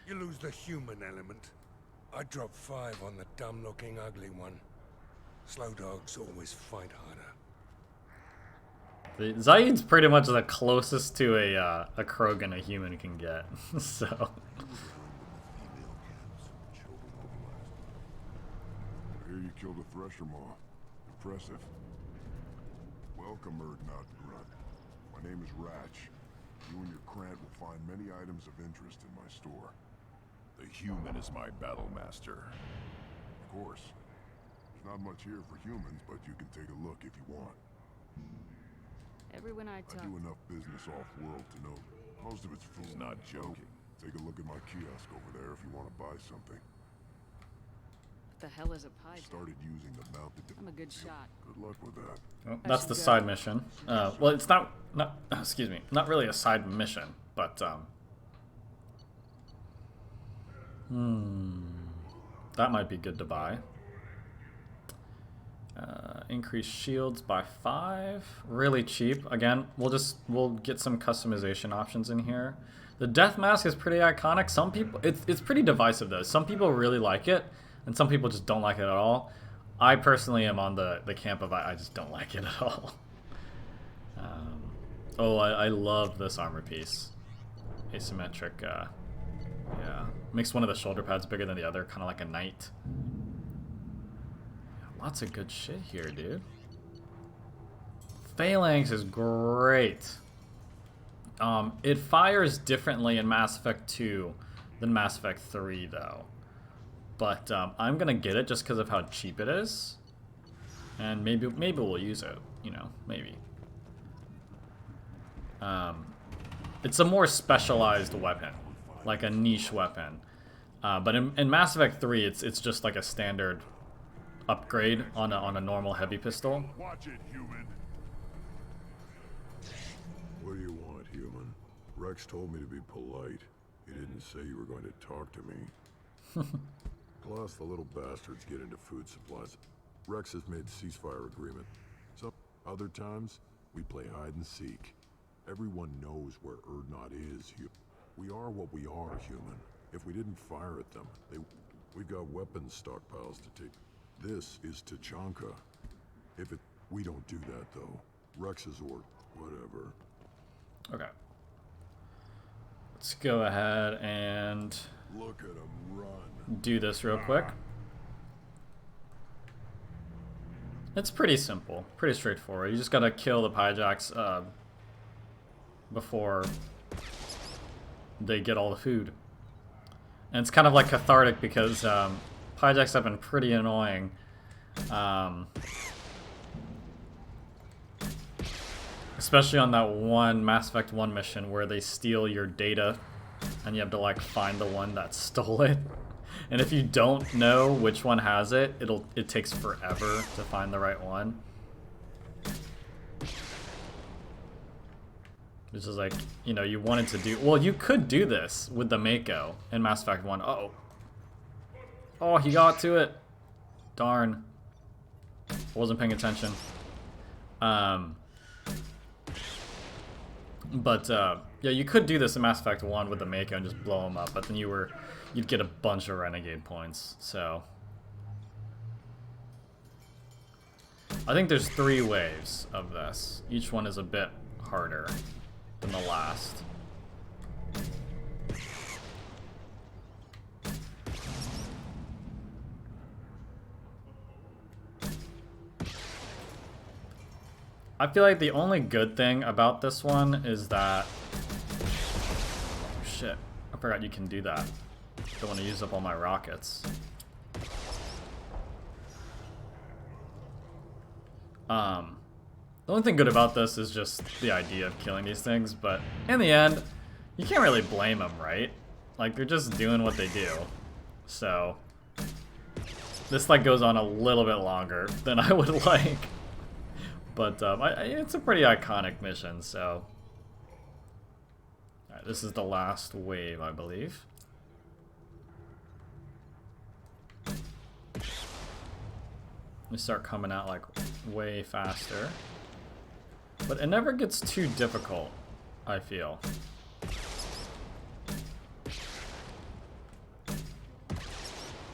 You lose the human element. I drop 5 on the dumb-looking, ugly one. Slow dogs always fight harder.
Zaid's pretty much the closest to a Krogan a human can get. So.
I hear you killed a Thresher Maw. Impressive. Welcome, Urdnot Grunt. My name is Ratch. You and your Krant will find many items of interest in my store.
The human is my battle master.
Of course. There's not much here for humans, but you can take a look if you want.
Everyone I
I
talk...
do enough business off-world to know most of it's food.
He's not joking.
Take a look at my kiosk over there if you want to buy something.
What the hell is a pie?
Started using the mounted.
I'm a good shot.
Good luck with that.
Oh, that's the side mission. Well, it's not excuse me, not really a side mission, but that might be good to buy. Increase shields by 5, really cheap. Again, we'll get some customization options in here. The death mask is pretty iconic. Some people, it's pretty divisive though. Some people really like it, and some people just don't like it at all. I personally am on the camp of I just don't like it at all. Oh, I love this armor piece. Asymmetric, yeah. Makes one of the shoulder pads bigger than the other, kind of like a knight. Yeah, lots of good shit here, dude. Phalanx is great. It fires differently in Mass Effect 2 than Mass Effect 3, though. But I'm gonna get it just because of how cheap it is, and maybe we'll use it. You know, maybe. It's a more specialized weapon, like a niche weapon. But in Mass Effect 3, it's just like a standard upgrade on a normal heavy pistol.
Watch it, human.
What do you want, human? Rex told me to be polite. He didn't say you were going to talk to me. Plus, the little bastards get into food supplies. Rex has made ceasefire agreement. Some other times, we play hide and seek. Everyone knows where Urdnot is. We are what we are, human. If we didn't fire at them, we've got weapons stockpiles to take. This is Tuchanka. We don't do that, though. Rex's or whatever.
Okay. Let's go ahead and
Look at him run.
do this real quick. It's pretty simple, pretty straightforward. You just gotta kill the Pyjaks before they get all the food. And it's kind of like cathartic because Pyjaks have been pretty annoying. Especially on that one Mass Effect 1 mission where they steal your data and you have to like find the one that stole it. And if you don't know which one has it, it takes forever to find the right one. Which is like, you know, you wanted to do... Well, you could do this with the Mako in Mass Effect 1. Uh-oh. Oh, he got to it. Darn. Wasn't paying attention. Yeah, you could do this in Mass Effect 1 with the Mako and just blow him up, but then you'd get a bunch of Renegade points, so... I think there's 3 waves of this. Each one is a bit harder than the last. I feel like the only good thing about this one is that... Oh, shit. I forgot you can do that. Don't want to use up all my rockets. The only thing good about this is just the idea of killing these things, but in the end, you can't really blame them, right? Like, they're just doing what they do. So, this like goes on a little bit longer than I would like. But it's a pretty iconic mission, so... Alright, this is the last wave, I believe. They start coming out like way faster. But it never gets too difficult, I feel.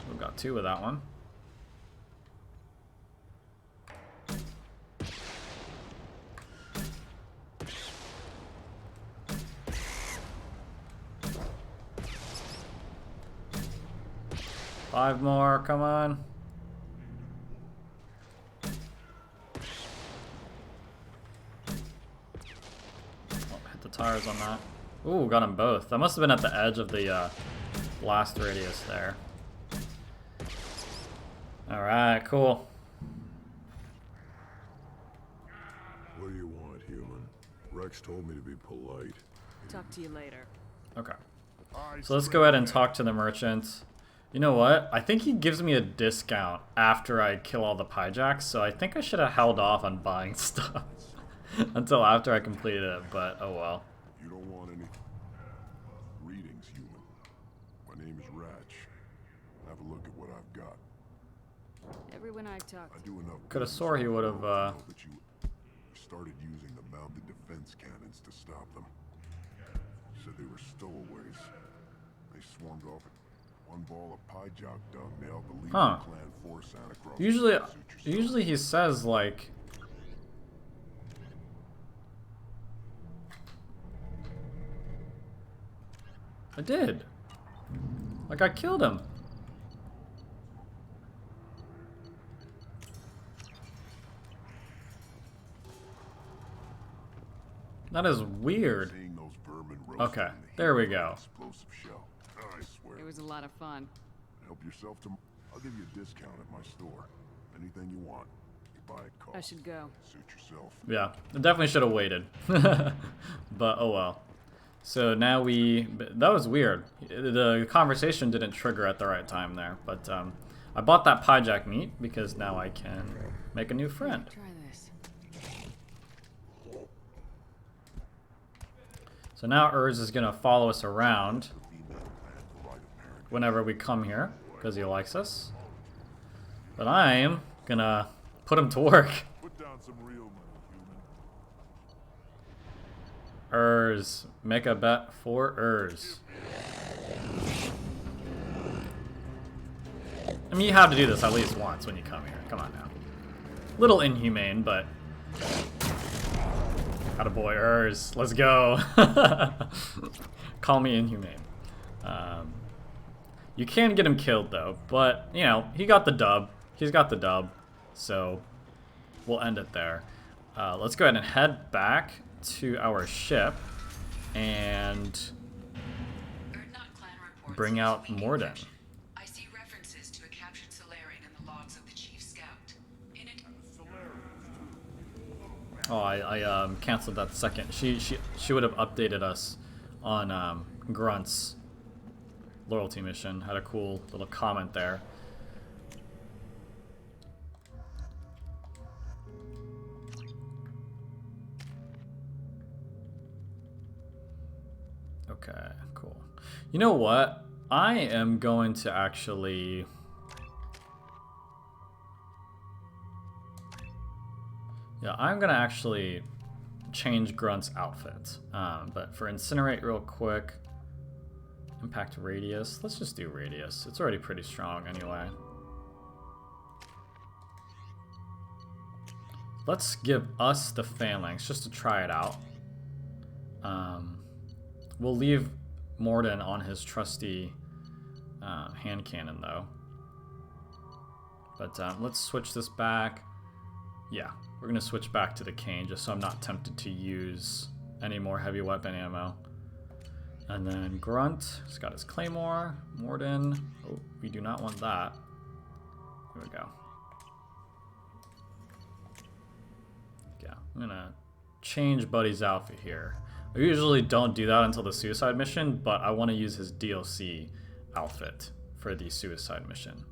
We've got 2 with that one. Five more, come on. Hit the tires on that. Ooh, got them both. That must have been at the edge of the blast radius there. Alright, cool.
What do you want, human? Rex told me to be polite.
Talk to you later.
Okay. So let's go ahead and talk to the merchant. You know what? I think he gives me a discount after I kill all the Pyjaks, so I think I should have held off on buying stuff until after I completed it, but oh well.
You don't want any... Greetings, human. My name is Ratch. Have a look at what I've got.
Everyone I talk
I do enough...
Could have swore he would have,
that you started using the mounted defense cannons to stop them. Said they were stowaways. They swarmed off at one ball of Pyjak dung nailed the lead clan force out across.
Usually he says like... I did. Like I killed him. That is weird. Okay, there we go.
It was a lot of fun.
Help yourself to... I'll give you a discount at my store. Anything you want, you buy it cost.
I should go.
Suit yourself.
Yeah, I definitely should have waited. But oh well. So now that was weird. The conversation didn't trigger at the right time there. But I bought that Pyjak meat because now I can make a new friend.
Try this.
So now Urz is gonna follow us around whenever we come here, because he likes us. But I'm gonna put him to work.
Put down some real money, human.
Urz. Make a bet for Urz. I mean, you have to do this at least once when you come here. Come on now. Little inhumane, but... Attaboy, Urz. Let's go. Call me inhumane. You can get him killed, though. But, you know, he got the dub. He's got the dub. So, we'll end it there. Let's go ahead and head back to our ship. And bring out Mordin.
I see references to a captured Solarian in the logs of the Chief Scout. In it,
Oh, I canceled that second. She would have updated us on Grunt's loyalty mission. Had a cool little comment there. Okay, cool. You know what? I am going to actually... Yeah, I'm going to actually change Grunt's outfit. But for Incinerate real quick, Impact Radius, let's just do Radius. It's already pretty strong anyway. Let's give us the Phalanx just to try it out. We'll leave Mordin on his trusty hand cannon though. But let's switch this back. Yeah, we're gonna switch back to the cane just so I'm not tempted to use any more heavy weapon ammo. And then Grunt, he's got his claymore. Mordin, oh, we do not want that. Here we go. Yeah, I'm gonna change Buddy's outfit here. I usually don't do that until the suicide mission, but I want to use his DLC outfit for the suicide mission.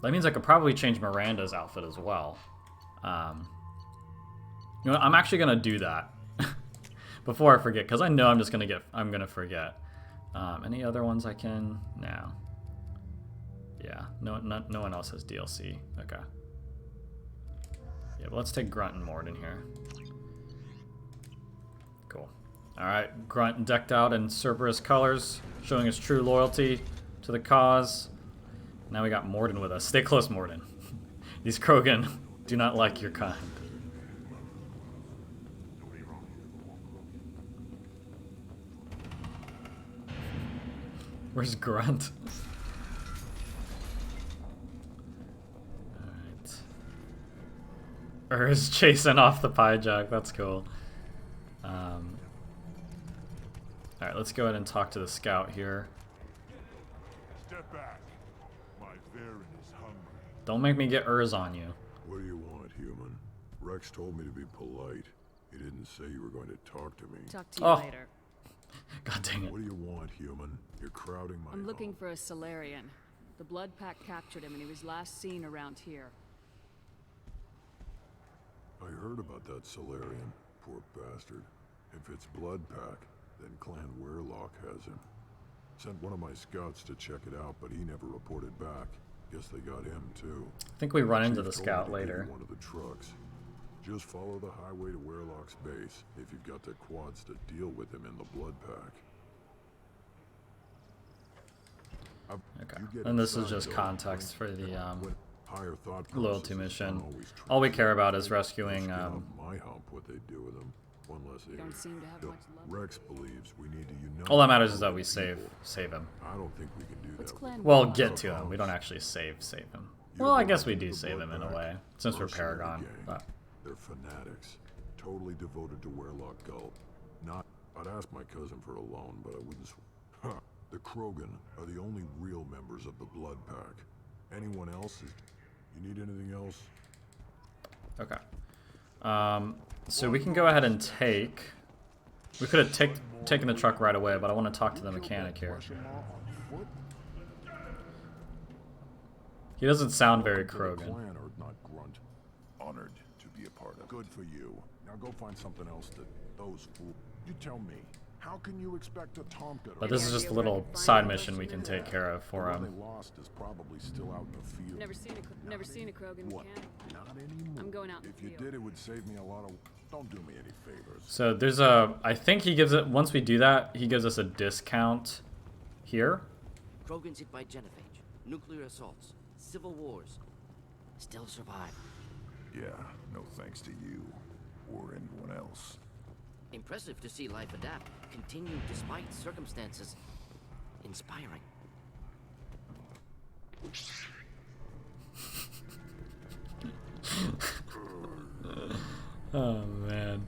That means I could probably change Miranda's outfit as well. You know what? I'm actually gonna do that before I forget, because I know I'm gonna forget. Any other ones I can? No. Yeah, no one else has DLC. Okay. Yeah, but let's take Grunt and Mordin here. Cool. Alright, Grunt decked out in Cerberus colors, showing his true loyalty to the cause. Now we got Mordin with us. Stay close, Mordin. These Krogan do not like your kind. Where's Grunt? Ur's chasing off the Pyjak. That's cool. Alright, let's go ahead and talk to the scout here.
Step back. My Varen is hungry.
Don't make me get Ur's on you.
What do you want, human? Rex told me to be polite. He didn't say you were going to talk to me.
Talk to you later.
God dang it.
What do you want, human? You're crowding my
I'm looking
home.
for a Solarian. The Blood Pack captured him and he was last seen around here.
I heard about that Solarian. Poor bastard. If it's Blood Pack, then Clan Weirlock has him. Sent one of my scouts to check it out, but he never reported back. Guess they got him too.
I think we run into the
Chief told
scout
me to give
later.
you one of the trucks. Just follow the highway to Weirlock's base if you've got the quads to deal with him in the Blood Pack.
Okay.
You get
And this is
inside,
just
though,
context for the
higher thought
loyalty
processes
mission.
don't always
All we
translate.
care about is rescuing
Let's get off my hump what they do with them. One less
You don't seem to have
Look,
much love.
Rex believes we need to unite.
all that matters is that we
people.
save him.
I don't think we can do
What's
that.
Clan
Well,
Weirlock?
get to him. We don't actually save him. Well, I guess we do save him in a way, since we're
Mercenary
Paragon.
gang.
But
They're fanatics, totally devoted to Weirlock Gulp. Not, I'd ask my cousin for a loan, but I wouldn't. Huh. The Krogan are the only real members of the Blood Pack. Anyone else is. You need anything else?
okay. So we can go ahead and take. We could have taken the truck right away, but I want to talk to the mechanic here. He doesn't sound very Krogan.
Clan or not Grunt.
Honored to be a part of.
Good for you. Now go find something else that those fools. You tell me. How can you expect a Tonka to
But this is just a little side mission we can take care of for
The one
him.
they lost is probably still out in the field.
Never seen a Krogan
What?
mechanic.
Not anymore.
I'm going out in
If
the
you
field.
did, it would save me a lot of. Don't do me any favors.
So there's a. I think he gives it. Once we do that, he gives us a discount here.
Krogans hit by genophage, nuclear assaults, civil wars. Still survive.
Yeah, no thanks to you or anyone else.
Impressive to see life adapt, continue despite circumstances. Inspiring.
Oh man.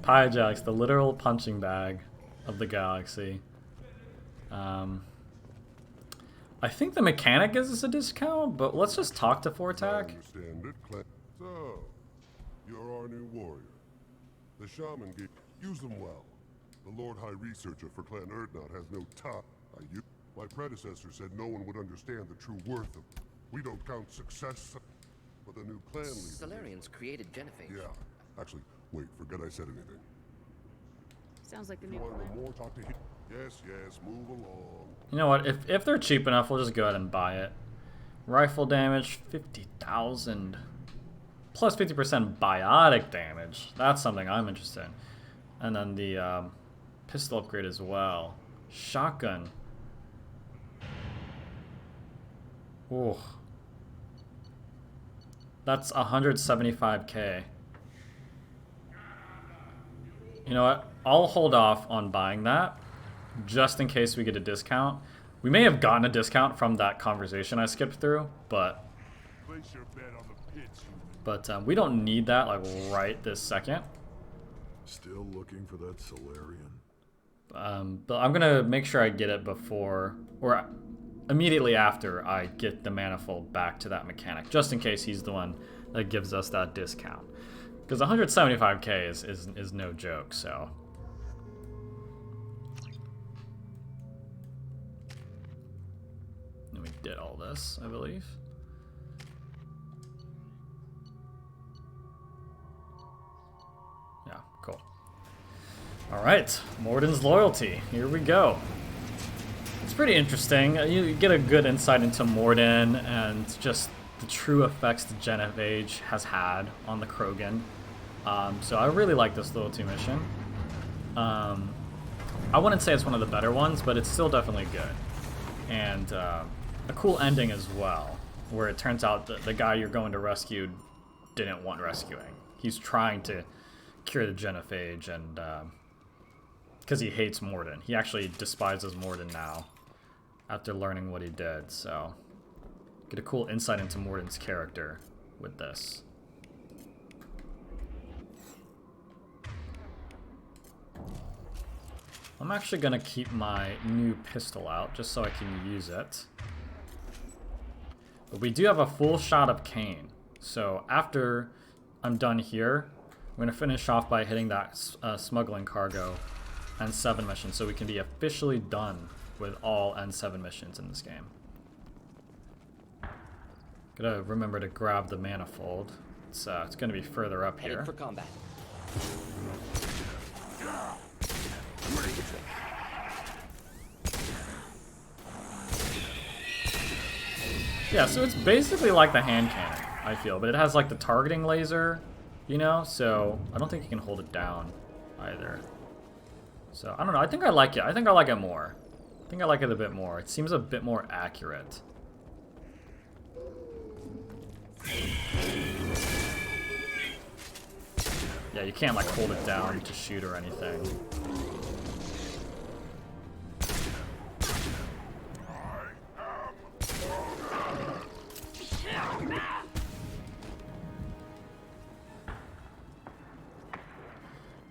hijacks the literal punching bag of the galaxy. I think the mechanic gives us a discount, but let's just talk to
I
Fortak.
understand it, So, you're our new warrior. The shaman gave... Use them well. The Lord High Researcher for Clan Erdnot has no top. My predecessor said no one would understand the true worth of... We don't count success, but the new clan leader...
Solarians created Genophage.
Yeah. Actually, wait, forget I said anything.
Sounds like the new
You want to know
plan.
more? Talk to him. Yes, move along.
You know what? If they're cheap enough, we'll just go ahead and buy it. Rifle damage, 50,000. Plus 50% biotic damage. That's something I'm interested in. And then the pistol upgrade as well. Shotgun. Ooh. That's 175k. You know what? I'll hold off on buying that, just in case we get a discount. We may have gotten a discount from that conversation I skipped through, but we don't need that like right this second.
Still looking for that Solarian.
But I'm gonna make sure I get it before, or immediately after I get the manifold back to that mechanic, just in case he's the one that gives us that discount. Because 175k is no joke, so. And we did all this, I believe. Yeah, cool. Alright, Mordin's loyalty. Here we go. It's pretty interesting. You get a good insight into Mordin and just the true effects the Genophage has had on the Krogan. So I really like this loyalty mission. I wouldn't say it's one of the better ones, but it's still definitely good. And a cool ending as well, where it turns out that the guy you're going to rescue didn't want rescuing. He's trying to cure the Genophage, and because he hates Mordin. He actually despises Mordin now, after learning what he did, so get a cool insight into Mordin's character with this. I'm actually gonna keep my new pistol out just so I can use it. But we do have a full shot of Kane, so after I'm done here, we're gonna finish off by hitting that smuggling cargo N7 mission, so we can be officially done with all N7 missions in this game. Gotta remember to grab the manifold. It's gonna be further up here.
Heading for combat.
Yeah, so it's basically like the hand cannon, I feel, but it has like the targeting laser, you know, so I don't think you can hold it down either. So I don't know, I think I like it. I think I like it more. I think I like it a bit more. It seems a bit more accurate. Yeah, you can't like hold it down to shoot or anything.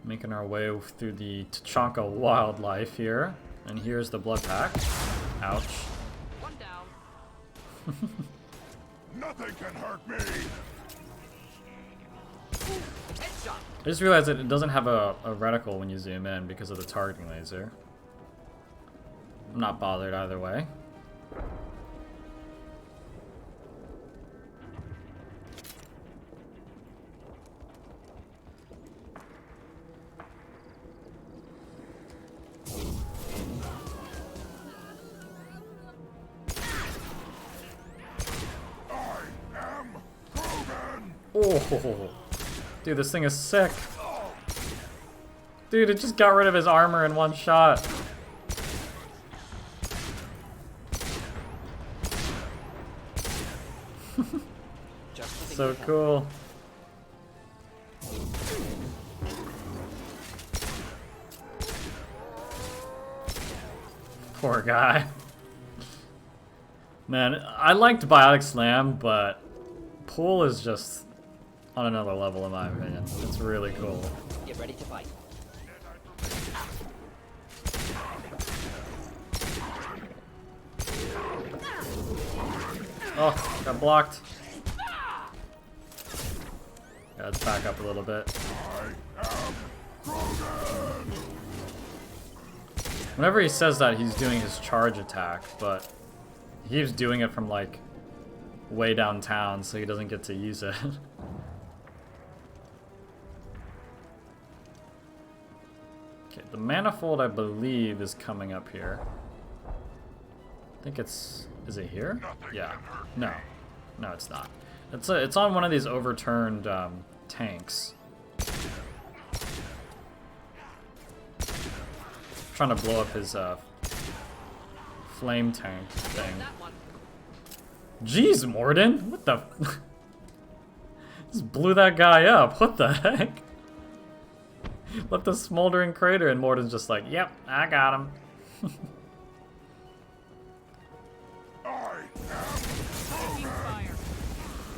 Making our way through the Tuchanka wildlife here. And here's the blood pack. Ouch.
One down.
Nothing can hurt me!
Headshot.
I just realized that it doesn't have a reticle when you zoom in because of the targeting laser. I'm not bothered either way. Oh, dude, this thing is sick. Dude, it just got rid of his armor in one shot. So cool. Poor guy. Man, I liked Biotic Slam, but Pull is just on another level in my opinion. It's really cool.
Get ready to fight.
Oh, got blocked. Yeah, let's back up a little bit. Whenever he says that, he's doing his charge attack, but he keeps doing it from like way downtown, so he doesn't get to use it. Okay, the manifold, I believe, is coming up here. I think it's... Is it here? Yeah. No. No, it's not. It's on one of these overturned tanks. Trying to blow up his flame tank thing. Jeez, Mordin! What the... Just blew that guy up. What the heck? Left a smoldering crater and Mordin's just like, yep, I got him.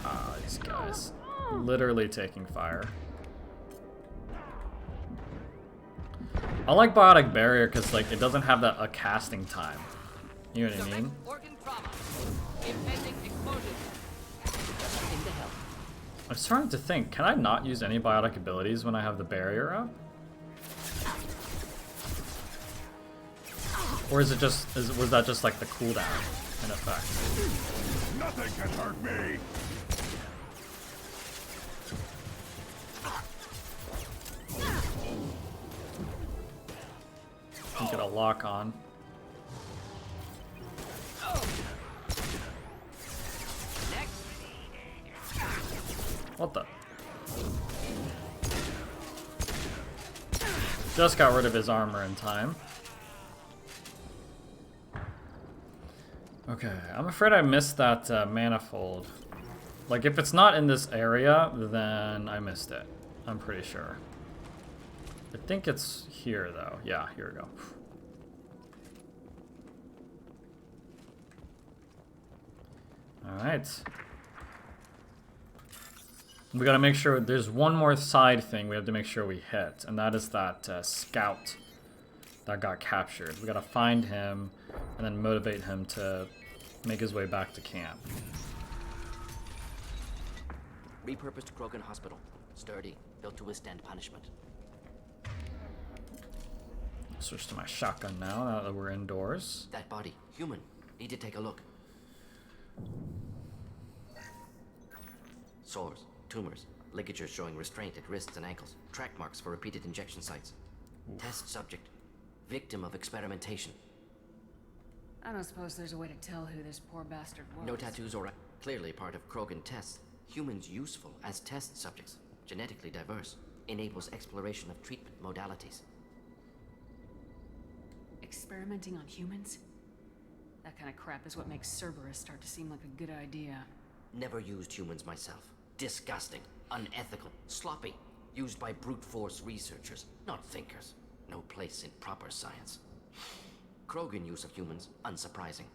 Ah, these guys. Literally taking fire. I like Biotic Barrier because like it doesn't have a casting time. You know what I mean? I'm starting to think, can I not use any biotic abilities when I have the barrier up? Or is it just was that just like the cooldown in effect?
Nothing can hurt me.
Get a lock on. What the? Just got rid of his armor in time. Okay, I'm afraid I missed that manifold. Like, if it's not in this area, then I missed it. I'm pretty sure. I think it's here, though. Yeah, here we go. Alright. We gotta make sure there's one more side thing we have to make sure we hit, and that is that scout that got captured. We gotta find him and then motivate him to make his way back to camp.
Repurposed Krogan Hospital. Sturdy, built to withstand punishment.
Switch to my shotgun now that we're indoors.
That body, human. Need to take a look. Sores, tumors, ligatures showing restraint at wrists and ankles, track marks for repeated injection sites. Oof. Test subject, victim of experimentation.
I don't suppose there's a way to tell who this poor bastard was.
No tattoos or... Clearly part of Krogan tests. Humans useful as test subjects. Genetically diverse. Enables exploration of treatment modalities.
Experimenting on humans? That kind of crap is what makes Cerberus start to seem like a good idea.
Never used humans myself. Disgusting, unethical, sloppy. Used by brute force researchers, not thinkers. No place in proper science. Krogan use of humans, unsurprising.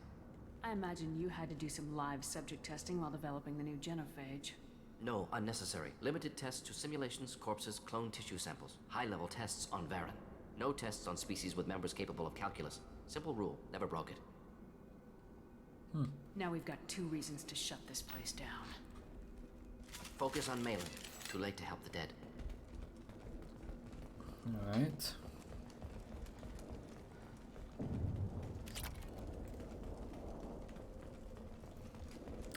I imagine you had to do some live subject testing while developing the new genophage.
No, unnecessary. Limited tests to simulations, corpses, cloned tissue samples. High-level tests on Varen. No tests on species with members capable of calculus. Simple rule, never broke it.
Now we've got 2 reasons to shut this place down.
Focus on Malin. Too late to help the dead.
Alright.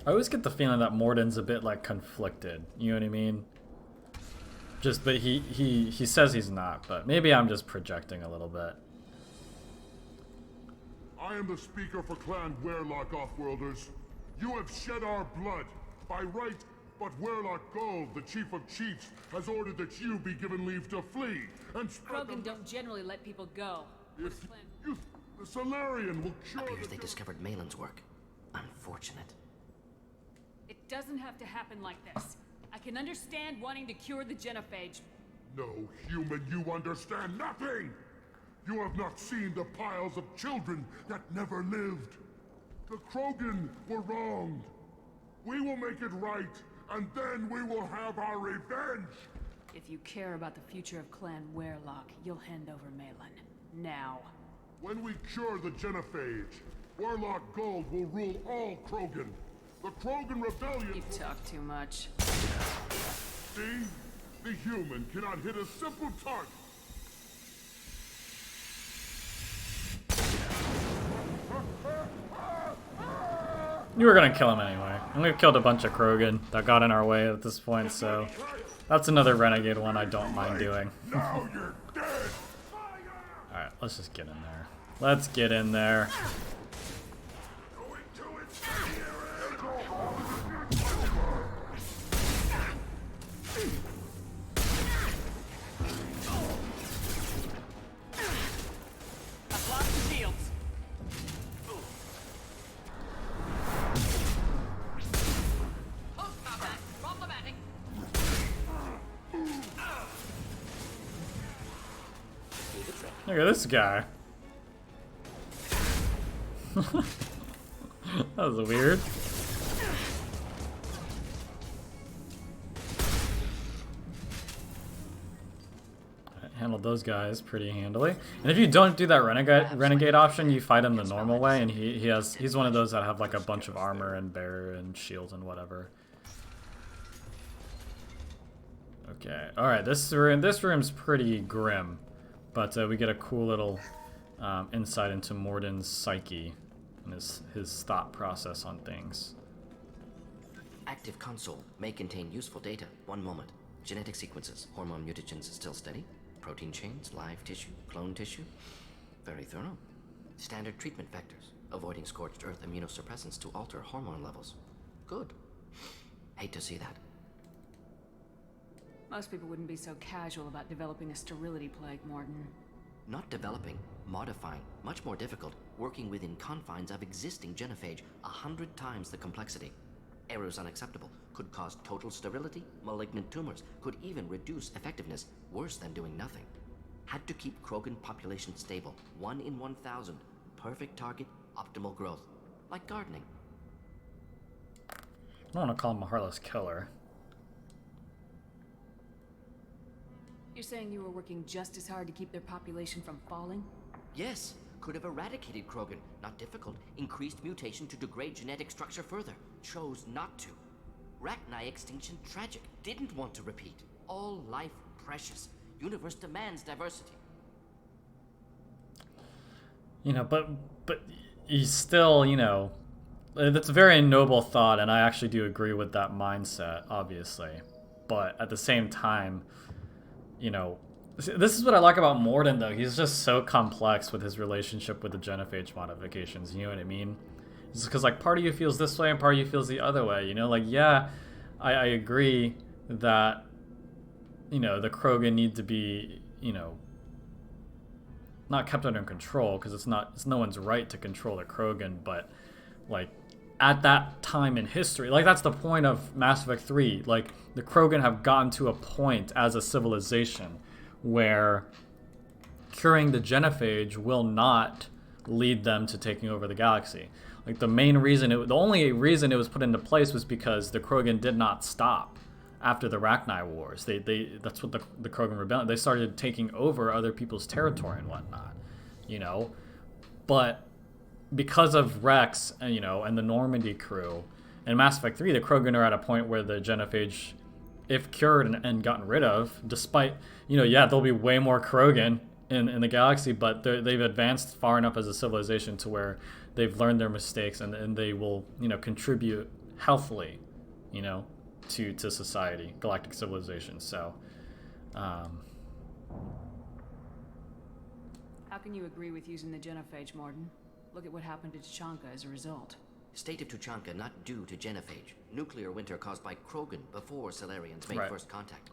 I always get the feeling that Mordin's a bit like conflicted. You know what I mean? Just that he says he's not, but maybe I'm just projecting a little bit.
I am the speaker for Clan Werlock, Offworlders. You have shed our blood, by right, but Werlock Gold, the Chief of Chiefs, has ordered that you be given leave to flee, and spread
Krogan don't generally let people go.
If you, the Solarian will cure
Appears they discovered Malin's work. Unfortunate.
It doesn't have to happen like this. I can understand wanting to cure the genophage.
No, human, you understand nothing! You have not seen the piles of children that never lived. The Krogan were wronged. We will make it right, and then we will have our revenge!
If you care about the future of Clan Werlock, you'll hand over Malin. Now.
When we cure the genophage, Werlock Gold will rule all Krogan. The Krogan rebellion...
You talk too much.
See? The human cannot hit a simple target.
You were gonna kill him anyway. And we've killed a bunch of Krogan that got in our way at this point, so that's another renegade one I don't mind doing.
Now you're dead.
Alright, let's just get in there. Let's get in there. Look at this guy. That was weird. Handled those guys pretty handily. And if you don't do that renegade option, you fight him the normal way, and he's one of those that have like a bunch of armor and bear and shields and whatever. Okay, all right. This room's pretty grim. But we get a cool little insight into Mordin's psyche and his thought process on things.
Active console may contain useful data. One moment. Genetic sequences, hormone mutagens still steady. Protein chains, live tissue, clone tissue. Very thorough. Standard treatment vectors, avoiding scorched earth immunosuppressants to alter hormone levels. Good. Hate to see that.
Most people wouldn't be so casual about developing a sterility plague, Mordin.
Not developing, modifying, much more difficult, working within confines of existing genophage, 100 times the complexity. Errors unacceptable, could cause total sterility, malignant tumors, could even reduce effectiveness, worse than doing nothing. Had to keep Krogan population stable, 1 in 1,000, perfect target, optimal growth, like gardening.
I don't want to call him a heartless killer.
You're saying you were working just as hard to keep their population from falling?
Yes, could have eradicated Krogan. Not difficult. Increased mutation to degrade genetic structure further. Chose not to. Rachni extinction tragic. Didn't want to repeat. All life precious. Universe demands diversity.
You know, but he's still, you know, that's a very noble thought, and I actually do agree with that mindset, obviously. But at the same time, you know, this is what I like about Mordin, though. He's just so complex with his relationship with the genophage modifications. You know what I mean? It's because, like, part of you feels this way and part of you feels the other way. You know, like, yeah, I agree that, you know, the Krogan need to be, you know, not kept under control, because it's no one's right to control the Krogan, but, like, at that time in history, like, that's the point of Mass Effect 3. Like, the Krogan have gotten to a point as a civilization where curing the genophage will not lead them to taking over the galaxy. Like, the only reason it was put into place was because the Krogan did not stop after the Rachni Wars. That's what the Krogan Rebellion, they started taking over other people's territory and whatnot, you know? But because of Rex and, you know, and the Normandy crew, in Mass Effect 3, the Krogan are at a point where the genophage, if cured and gotten rid of, despite, you know, yeah, there'll be way more Krogan in the galaxy, but they've advanced far enough as a civilization to where they've learned their mistakes, and they will, you know, contribute healthily, you know, to society, galactic civilization. So,
How can you agree with using the genophage, Mordin? Look at what happened to Tuchanka as a result.
State of Tuchanka not due to genophage. Nuclear winter caused by Krogan before Salarians made first contact.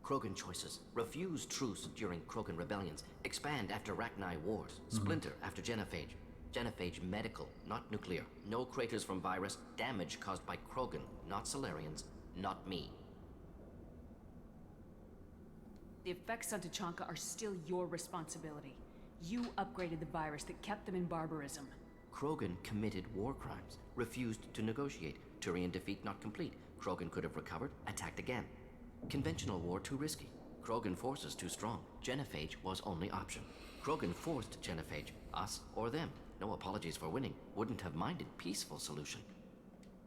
Krogan choices. Refuse truce during Krogan rebellions. Expand after Rachni Wars. Splinter after genophage. Genophage medical, not nuclear. No craters from virus. Damage caused by Krogan, not Salarians, not me.
The effects on Tuchanka are still your responsibility. You upgraded the virus that kept them in barbarism.
Krogan committed war crimes. Refused to negotiate. Turian defeat not complete. Krogan could have recovered, attacked again. Conventional war too risky. Krogan forces too strong. Genophage was only option. Krogan forced genophage. Us or them. No apologies for winning. Wouldn't have minded peaceful solution.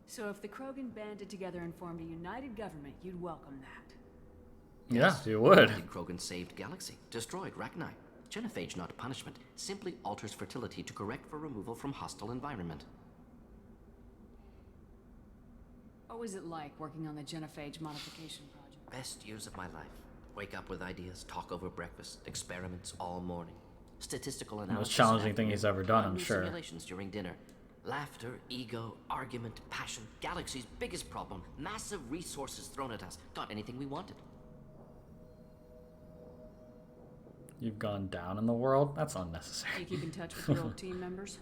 So if the Krogan banded together and formed a united government, you'd welcome that.
Yeah, you would.
Krogan saved Galaxy, destroyed Rachni. Genophage, not punishment, simply alters fertility to correct for removal from hostile environment.
What was it like working on the genophage modification project?
Best years of my life. Wake up with ideas, talk over breakfast, experiments all morning. Statistical analysis.
Most challenging thing he's ever done, I'm
new
sure.
Simulations during dinner. Laughter, ego, argument, passion. Galaxy's biggest problem. Massive resources thrown at us. Got anything we wanted.
You've gone down in the world? That's unnecessary.
You keep in touch with your old team members?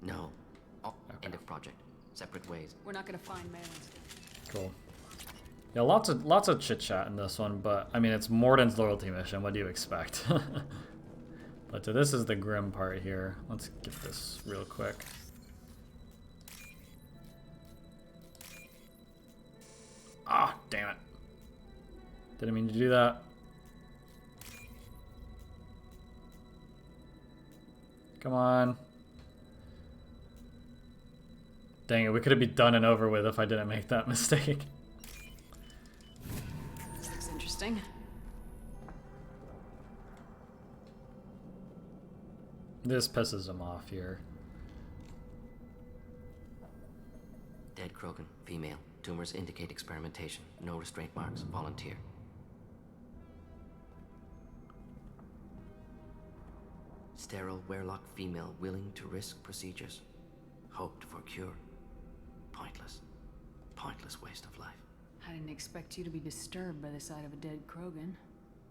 No. Oh, end of project. Separate ways.
We're not gonna find Maryland's.
Cool. Yeah, lots of chit chat in this one, but I mean it's Mordin's loyalty mission. What do you expect? But this is the grim part here. Let's get this real quick. Ah, damn it! Didn't mean to do that. Come on. Dang it, we could have been done and over with if I didn't make that mistake.
This looks interesting.
This pisses him off here.
Dead Krogan, female. Tumors indicate experimentation. No restraint marks. Volunteer. Sterile werelock female willing to risk procedures. Hoped for cure. Pointless. Pointless waste of life.
I didn't expect you to be disturbed by the sight of a dead Krogan.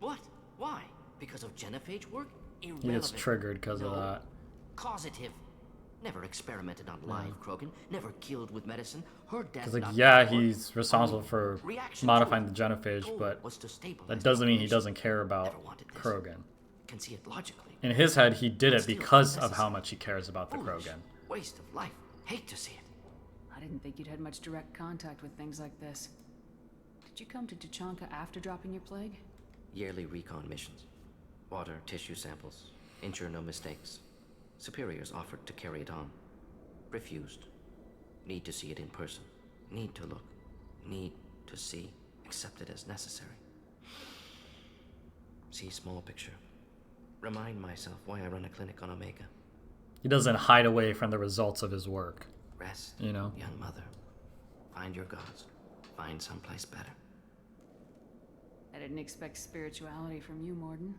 What? Why? Because of genophage work? Irrelevant.
He gets triggered because of that.
Causative. Never experimented on live Krogan. Never killed with medicine. Her death.
Because, like, yeah, he's responsible for modifying the genophage, but that doesn't mean he doesn't care about Krogan.
Can see it logically.
In his head, he did it because of how much he cares about the Krogan.
Waste of life. Hate to see it.
I didn't think you'd had much direct contact with things like this. Did you come to Tuchanka after dropping your plague?
Yearly recon missions. Water, tissue samples. Ensure no mistakes. Superiors offered to carry it on. Refused. Need to see it in person. Need to look. Need to see. Accept it as necessary. See small picture. Remind myself why I run a clinic on Omega.
He doesn't hide away from the results of his work.
Rest,
you know?
Young mother. Find your gods. Find someplace better.
I didn't expect spirituality from you, Mordin.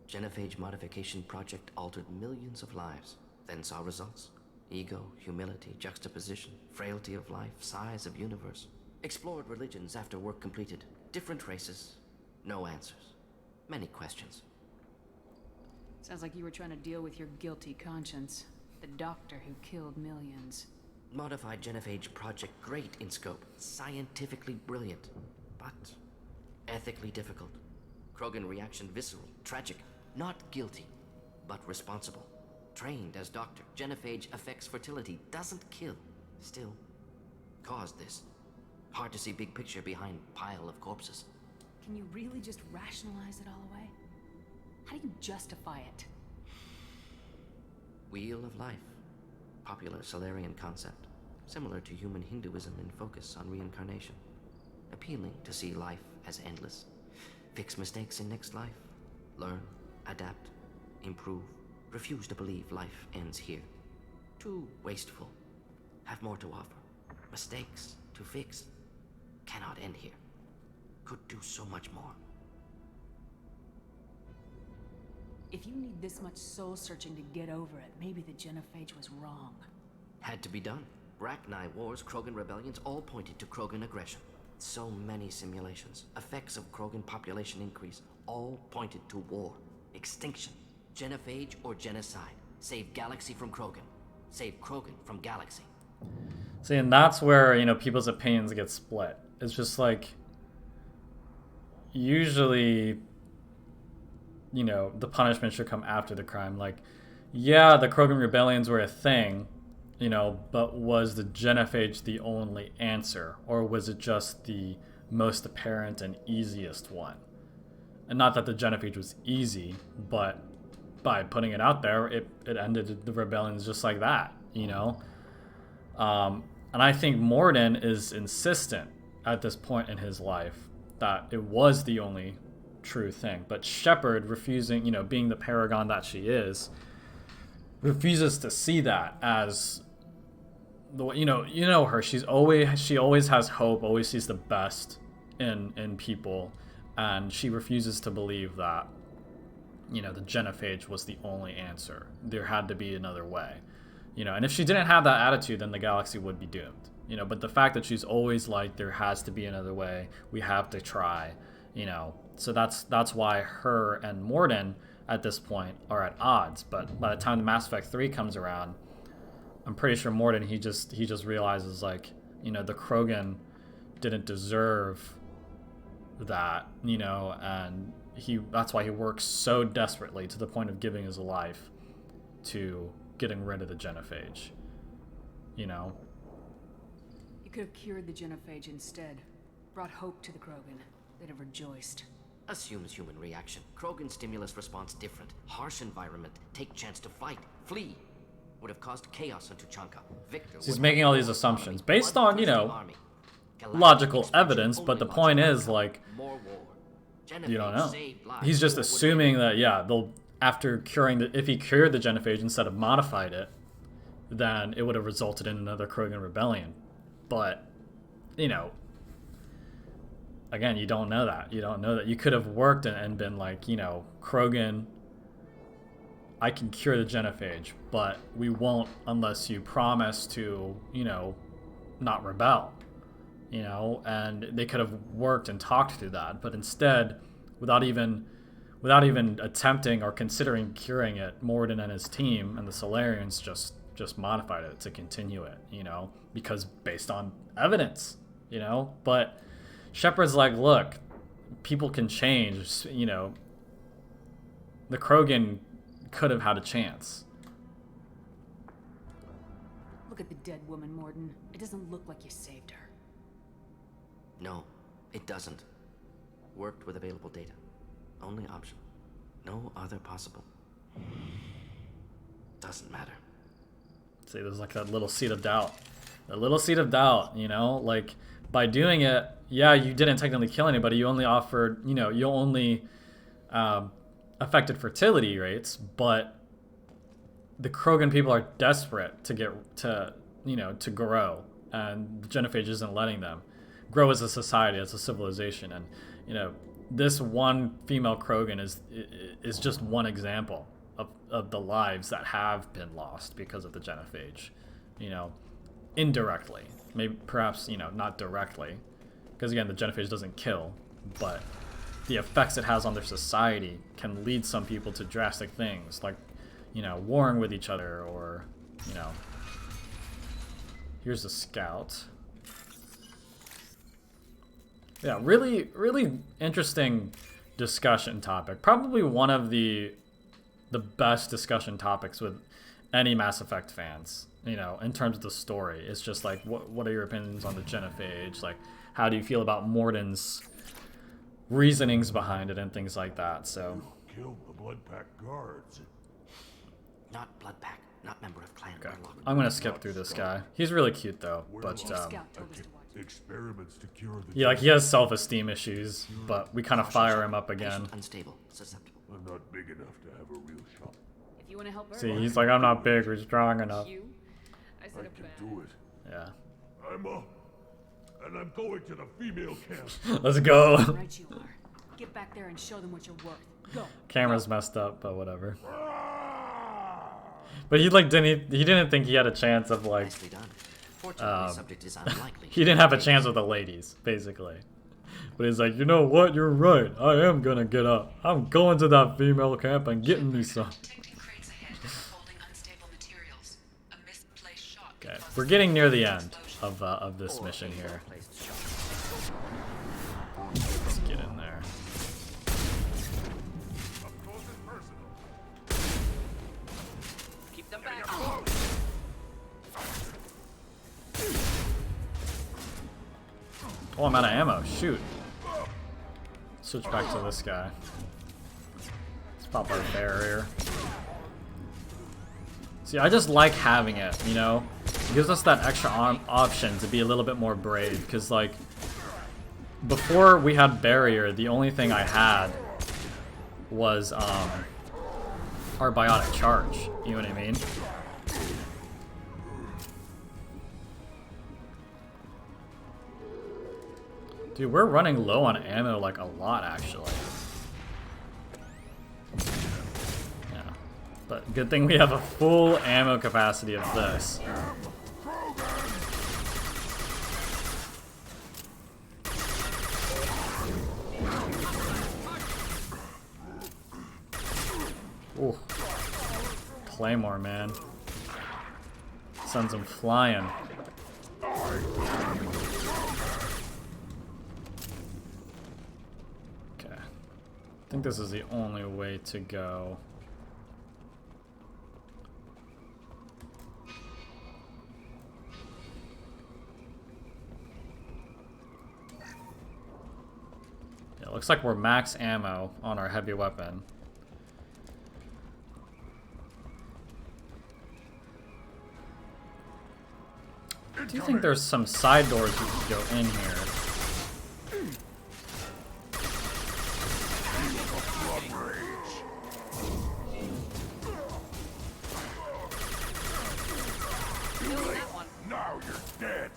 Genophage modification project altered millions of lives. Then saw results. Ego, humility, juxtaposition, frailty of life, size of universe. Explored religions after work completed. Different races. No answers. Many questions.
Sounds like you were trying to deal with your guilty conscience. The doctor who killed millions.
Modified genophage project great in scope. Scientifically brilliant. But ethically difficult. Krogan reaction visceral, tragic. Not guilty, but responsible. Trained as doctor. Genophage affects fertility. Doesn't kill. Still, caused this. Hard to see big picture behind pile of corpses.
Can you really just rationalize it all away? How do you justify it?
Wheel of life. Popular Solarian concept. Similar to human Hinduism in focus on reincarnation. Appealing to see life as endless. Fix mistakes in next life. Learn, adapt, improve. Refuse to believe life ends here. Too wasteful. Have more to offer. Mistakes to fix. Cannot end here. Could do so much more.
If you need this much soul searching to get over it, maybe the genophage was wrong.
Had to be done. Rachni wars, Krogan rebellions, all pointed to Krogan aggression. So many simulations. Effects of Krogan population increase, all pointed to war. Extinction. Genophage or genocide. Save Galaxy from Krogan. Save Krogan from Galaxy.
See, and that's where, you know, people's opinions get split. It's just like, usually, you know, the punishment should come after the crime. Like, yeah, the Krogan rebellions were a thing, you know, but was the genophage the only answer? Or was it just the most apparent and easiest one? And not that the genophage was easy, but by putting it out there, it ended the rebellions just like that, you know? And I think Mordin is insistent at this point in his life that it was the only true thing. But Shepard, refusing, you know, being the Paragon that she is, refuses to see that as the way, you know her. She always has hope, always sees the best in people, and she refuses to believe that, you know, the genophage was the only answer. There had to be another way. You know, and if she didn't have that attitude, then the galaxy would be doomed. You know, but the fact that she's always like, there has to be another way, we have to try, you know. So that's why her and Mordin at this point are at odds. But by the time the Mass Effect 3 comes around, I'm pretty sure Mordin, he just realizes, like, you know, the Krogan didn't deserve that, you know, and that's why he works so desperately to the point of giving his life to getting rid of the genophage, you know.
You could have cured the genophage instead. Brought hope to the Krogan. They'd have rejoiced.
Assumes human reaction. Krogan stimulus response different. Harsh environment. Take chance to fight. Flee. Would have caused chaos on Tuchanka. Victor.
He's making all these assumptions based on, you know, logical evidence, but the point is, like, you don't know. He's just assuming that, yeah, they'll, after curing if he cured the genophage instead of modified it, then it would have resulted in another Krogan rebellion. But, you know, again, you don't know that. You don't know that. You could have worked and been like, you know, Krogan, I can cure the genophage, but we won't unless you promise to, you know, not rebel. You know, and they could have worked and talked through that, but instead, without even attempting or considering curing it, Mordin and his team and the Solarians just modified it to continue it, you know, because based on evidence, you know. But Shepard's like, look, people can change, you know. The Krogan could have had a chance.
Look at the dead woman, Mordin. It doesn't look like you saved her.
No, it doesn't. Worked with available data. Only option. No other possible. Doesn't matter.
See, there's like that little seed of doubt. A little seed of doubt, you know? Like, by doing it, yeah, you didn't technically kill anybody. You only offered, you know, you only affected fertility rates, but the Krogan people are desperate to grow, and the genophage isn't letting them grow as a society, as a civilization. And, you know, this one female Krogan is just one example of the lives that have been lost because of the genophage, you know, indirectly. Maybe, perhaps, you know, not directly, because again, the genophage doesn't kill, but the effects it has on their society can lead some people to drastic things, like, you know, warring with each other, or, you know. Here's a scout. Yeah, really, really interesting discussion topic. Probably one of the best discussion topics with any Mass Effect fans, you know, in terms of the story. It's just like, what are your opinions on the genophage? Like, how do you feel about Mordin's reasonings behind it and things like that? So,
Killed the Blood Pack guards.
Not Blood Pack, not member of Clan Warlock.
I'm gonna skip through this guy. He's really cute though, but
Experiments to cure the
yeah, like, he has self-esteem issues, but we kind of fire him up again.
Unstable, susceptible.
I'm not big enough to have a real shot.
If you want to help her,
See, he's like, I'm not big or strong enough.
you. I said
I
a
can
bad.
do it.
Yeah.
I'm up, and I'm going to the female camp.
Let's go.
Right you are. Get back there and show them what you're worth. Go.
Camera's messed up, but whatever. But he didn't think he had a chance of, like,
Nicely done. Fortunately, subject is unlikely.
he didn't have a chance with the ladies, basically. But he's like, you know what? You're right. I am gonna get up. I'm going to that female camp and getting me some. Okay, we're getting near the end of this mission here. Let's get in there.
Keep them back.
Oh, I'm out of ammo. Shoot. Switch back to this guy. Let's pop our barrier. See, I just like having it, you know? It gives us that extra option to be a little bit more brave, because like before we had barrier, the only thing I had was our biotic charge. You know what I mean? Dude, we're running low on ammo like a lot actually. Yeah. But good thing we have a full ammo capacity of this. Ooh. Claymore, man. Sends them flying. Okay. I think this is the only way to go. Yeah, looks like we're max ammo on our heavy weapon. Do you think there's some side doors we could go in here?
Now you're dead.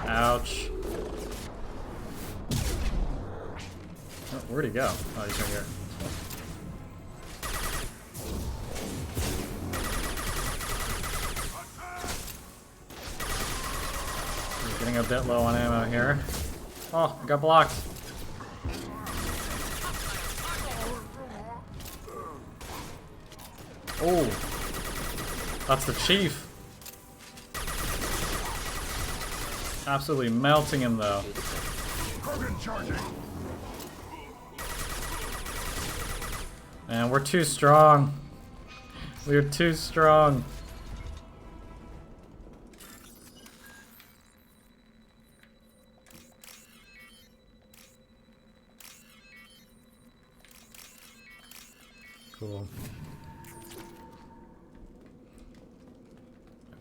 Ouch. Oh, where'd he go? Oh, he's right here. We're getting a bit low on ammo here. Oh, I got blocked. Oh, that's the chief. Absolutely melting him though. Man, we're too strong. We're too strong. Cool.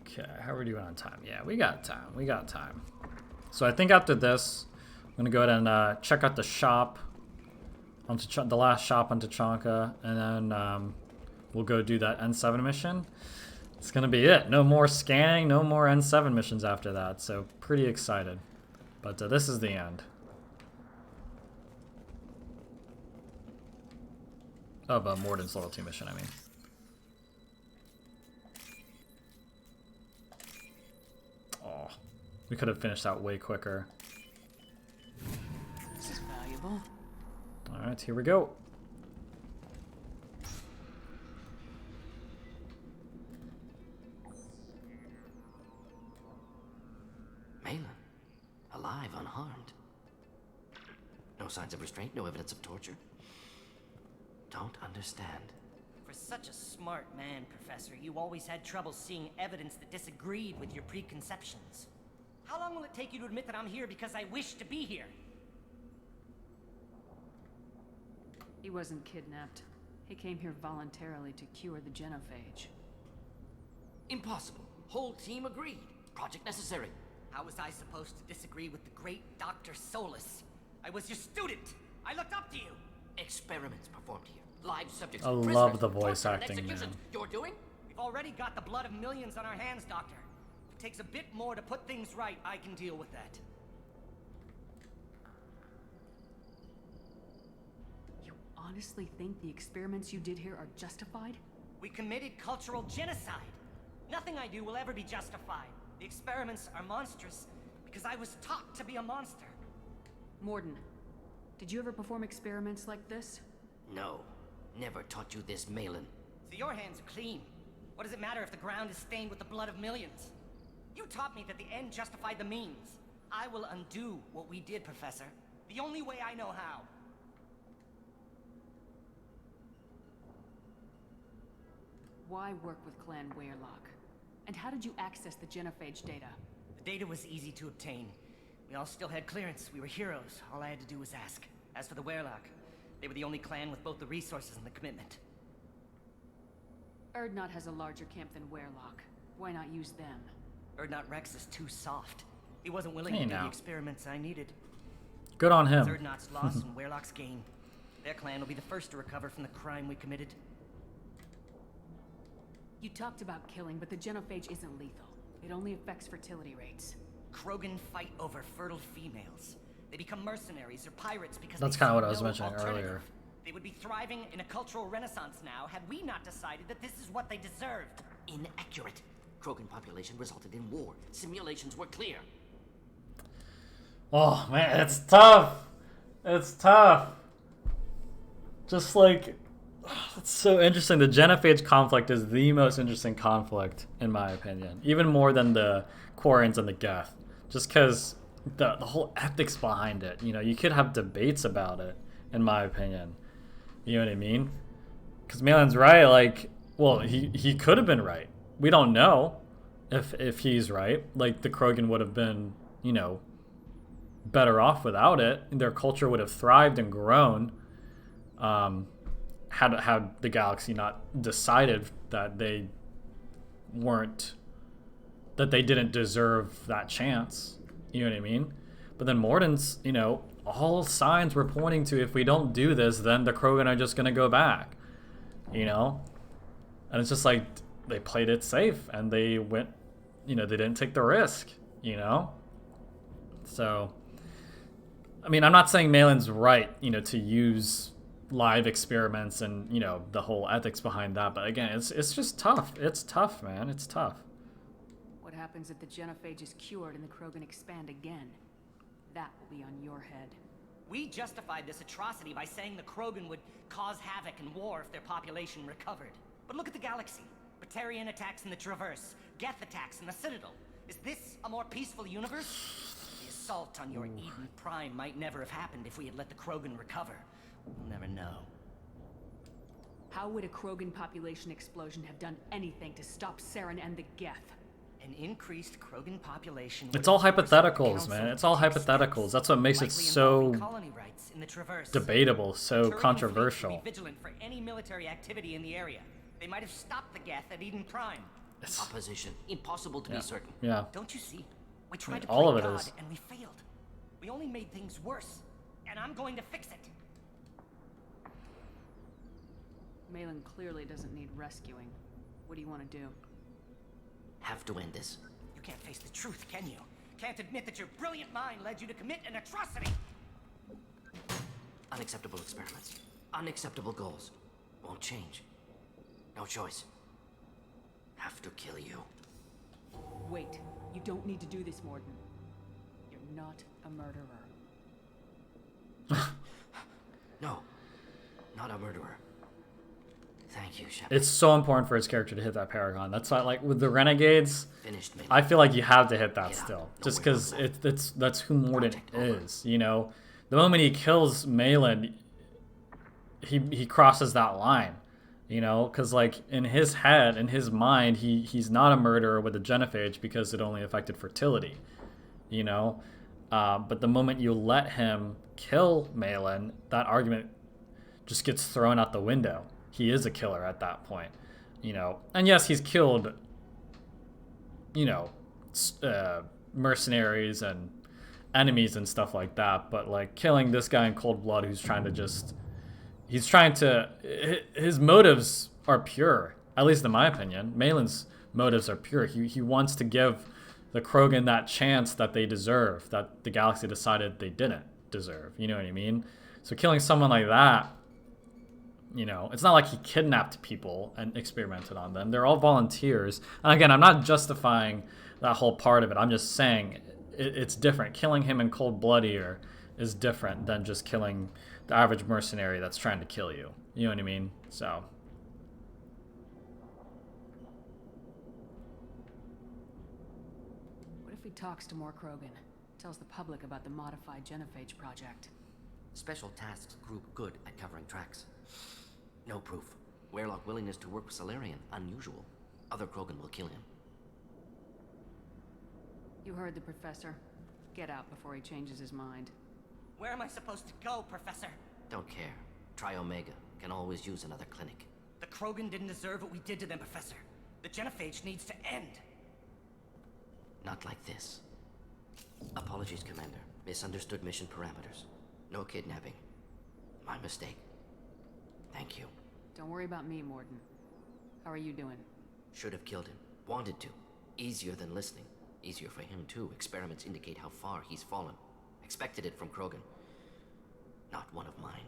Okay, how are we doing on time? Yeah, we got time. We got time. So I think after this, I'm gonna go ahead and check out the shop, on the last shop on Tuchanka, and then we'll go do that N7 mission. It's gonna be it. No more scanning, no more N7 missions after that. So pretty excited. But this is the end of Mordin's loyalty mission. I mean. Oh, we could have finished that way quicker.
This is valuable.
Alright, here we go.
Malin, alive, unharmed. No signs of restraint, no evidence of torture. Don't understand.
For such a smart man, Professor, you always had trouble seeing evidence that disagreed with your preconceptions. How long will it take you to admit that I'm here because I wish to be here?
He wasn't kidnapped. He came here voluntarily to cure the genophage.
Impossible. Whole team agreed. Project necessary.
How was I supposed to disagree with the great Dr. Solus? I was your student. I looked up to you.
Experiments performed here. Live subjects.
I
prisoners,
love the voice
torture, and
acting, man.
executions. You're doing?
We've already got the blood of millions on our hands, Doctor. If it takes a bit more to put things right, I can deal with that.
You honestly think the experiments you did here are justified?
We committed cultural genocide. Nothing I do will ever be justified. The experiments are monstrous because I was taught to be a monster.
Mordin, did you ever perform experiments like this?
No. Never taught you this, Malin.
So your hands are clean. What does it matter if the ground is stained with the blood of millions? You taught me that the end justified the means. I will undo what we did, Professor. The only way I know how.
why work with Clan Weirlock? And how did you access the genophage data?
The data was easy to obtain. We all still had clearance. We were heroes. All I had to do was ask. As for the Weirlock, they were the only clan with both the resources and the commitment.
Urdnot has a larger camp than Weirlock. Why not use them?
Urdnot Rex is too soft. He wasn't willing
Hey,
to do
now.
the experiments I needed.
Good on him.
Urdnot's loss and Weirlock's gain. Their clan will be the first to recover from the crime we committed.
You talked about killing, but the genophage isn't lethal. It only affects fertility rates.
Krogan fight over fertile females. They become mercenaries or pirates because
That's
they
kinda
see
what I was
no
mentioning
alternative.
earlier.
They would be thriving in a cultural renaissance now had we not decided that this is what they deserved.
Inaccurate. Krogan population resulted in war. Simulations were clear.
Oh man, it's tough. It's tough. Just like, it's so interesting. The genophage conflict is the most interesting conflict, in my opinion. Even more than the Quarians and the Geth. Just because the whole ethics behind it. You know, you could have debates about it, in my opinion. You know what I mean? Because Malin's right, like, well, he could have been right. We don't know if he's right. Like, the Krogan would have been, you know, better off without it. Their culture would have thrived and grown. Had the galaxy not decided that they didn't deserve that chance. You know what I mean? But then Mordin's, you know, all signs were pointing to, if we don't do this, then the Krogan are just going to go back. You know? And it's just like, they played it safe, and they went, you know, they didn't take the risk, you know? So, I mean, I'm not saying Malin's right, you know, to use live experiments and, you know, the whole ethics behind that, but again, it's just tough. It's tough, man. It's tough.
What happens if the genophage is cured and the Krogan expand again? That will be on your head.
We justified this atrocity by saying the Krogan would cause havoc and war if their population recovered. But look at the galaxy. Batarian attacks in the Traverse, Geth attacks in the Citadel. Is this a more peaceful universe? The assault on your Eden Prime might never have happened if we had let the Krogan recover. We'll never know.
How would a Krogan population explosion have done anything to stop Saren and the Geth?
An increased Krogan population.
It's all hypotheticals, man. It's all hypotheticals. That's what makes it so debatable, so controversial.
Be vigilant for any military activity in the area. They might have stopped the Geth at Eden Prime.
Opposition. Impossible to be certain.
Yeah.
Don't you see? We tried to
all
play
of it
God
is.
and we failed. We only made things worse. And I'm going to fix it.
Malin clearly doesn't need rescuing. What do you want to do?
Have to end this.
You can't face the truth, can you? Can't admit that your brilliant mind led you to commit an atrocity.
Unacceptable experiments. Unacceptable goals. Won't change. No choice. Have to kill you.
Wait. You don't need to do this, Mordin. You're not a murderer.
No. Not a murderer. Thank you, Shep.
It's so important for his character to hit that Paragon. That's why, like, with the Renegades,
Finished,
I feel like you have to hit that
Get
still.
out.
Just
Nowhere
because that's who Mordin
Project over.
is, you know? The moment he kills Malin, he crosses that line, you know? Because, like, in his head, in his mind, he's not a murderer with a genophage because it only affected fertility, you know? But the moment you let him kill Malin, that argument just gets thrown out the window. He is a killer at that point, you know. And yes, he's killed, you know, mercenaries and enemies and stuff like that. But, like, killing this guy in cold blood who's trying to just... His motives are pure, at least in my opinion. Malin's motives are pure. He wants to give the Krogan that chance that they deserve, that the galaxy decided they didn't deserve. You know what I mean? So killing someone like that, you know, it's not like he kidnapped people and experimented on them. They're all volunteers. And again, I'm not justifying that whole part of it. I'm just saying it's different. Killing him in cold blood here is different than just killing the average mercenary that's trying to kill you. You know what I mean? So...
What if he talks to more Krogan? Tells the public about the modified genophage project?
Special Tasks Group good at covering tracks. No proof. Werelock willingness to work with Salarian, unusual. Other Krogan will kill him.
You heard the professor. Get out before he changes his mind.
Where am I supposed to go, Professor?
Don't care. Try Omega. Can always use another clinic.
The Krogan didn't deserve what we did to them, Professor. The genophage needs to end.
Not like this. Apologies, Commander. Misunderstood mission parameters. No kidnapping. My mistake. Thank you.
Don't worry about me, Mordin. How are you doing?
Should have killed him. Wanted to. Easier than listening. Easier for him, too. Experiments indicate how far he's fallen. Expected it from Krogan. Not one of mine.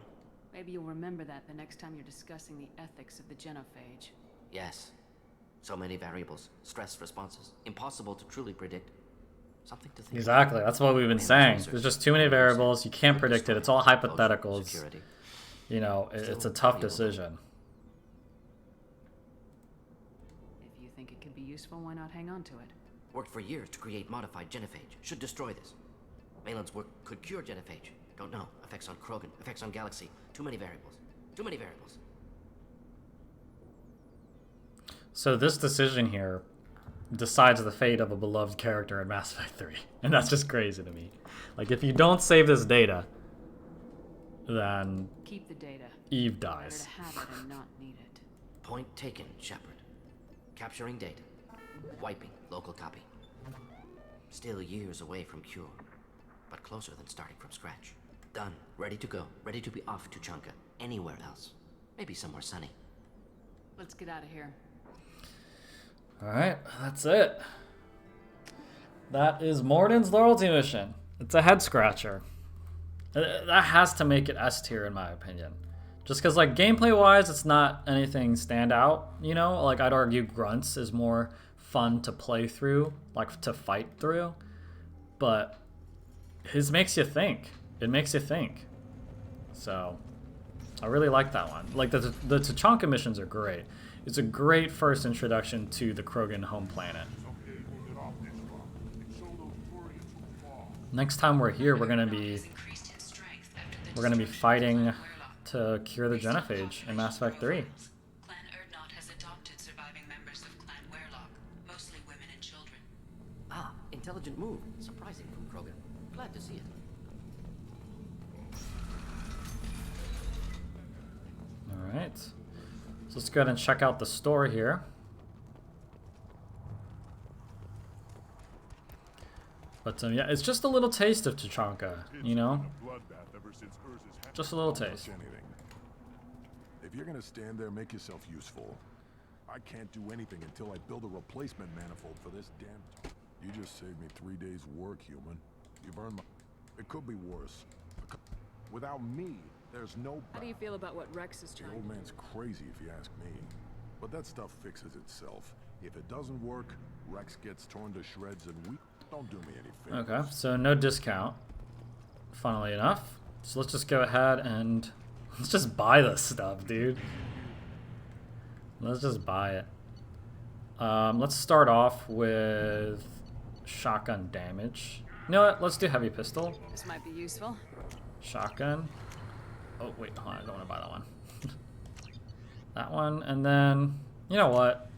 Maybe you'll remember that the next time you're discussing the ethics of the genophage.
Yes. So many variables. Stress responses. Impossible to truly predict. Something to think
Exactly. That's what we've been saying. There's just too many variables. You can't predict it. It's all hypotheticals.
Security.
You know, it's a tough decision.
If you think it could be useful, why not hang on to it?
Worked for years to create modified genophage. Should destroy this. Malin's work could cure genophage. Don't know. Effects on Krogan. Effects on Galaxy. Too many variables. Too many variables.
So this decision here decides the fate of a beloved character in Mass Effect 3. And that's just crazy to me. Like, if you don't save this data, then
keep the data.
Eve dies.
Better to have it and not need it.
Point taken, Shepard. Capturing data. Wiping local copy. Still years away from cure, but closer than starting from scratch. Done. Ready to go. Ready to be off to TUCHANKA. Anywhere else. Maybe somewhere sunny.
Let's get out of here.
Alright, that's it. That is Mordin's loyalty mission. It's a head scratcher. That has to make it S tier in my opinion. Just because, like, gameplay wise, it's not anything stand out, you know? Like, I'd argue Grunts is more fun to play through, like, to fight through. But his makes you think. It makes you think. So, I really like that one. Like, the Tuchanka missions are great. It's a great first introduction to the Krogan home planet. Next time we're here, we're gonna be fighting to cure the genophage in Mass Effect 3.
Clan Erdnot has adopted surviving members of Clan Werelock, mostly women and children.
Ah, intelligent move. Surprising from Krogan. Glad to see it.
Alright. So let's go ahead and check out the store here. But yeah, it's just a little taste of Tuchanka, you know? Just a little taste.
If you're gonna stand there, make yourself useful. I can't do anything until I build a replacement manifold for this damn... You just saved me 3 days' work, human. You've earned my... It could be worse. Without me, there's no...
How do you feel about what Rex is
The
trying?
old man's crazy if you ask me. But that stuff fixes itself. If it doesn't work, Rex gets torn to shreds and we... Don't do me any favors.
Okay, so no discount, funnily enough. So let's just go ahead and let's just buy this stuff, dude. Let's just buy it. Let's start off with shotgun damage. You know what? Let's do heavy pistol.
This might be useful.
Shotgun. Oh, wait, hold on. I don't want to buy that one. That one, and then, you know what?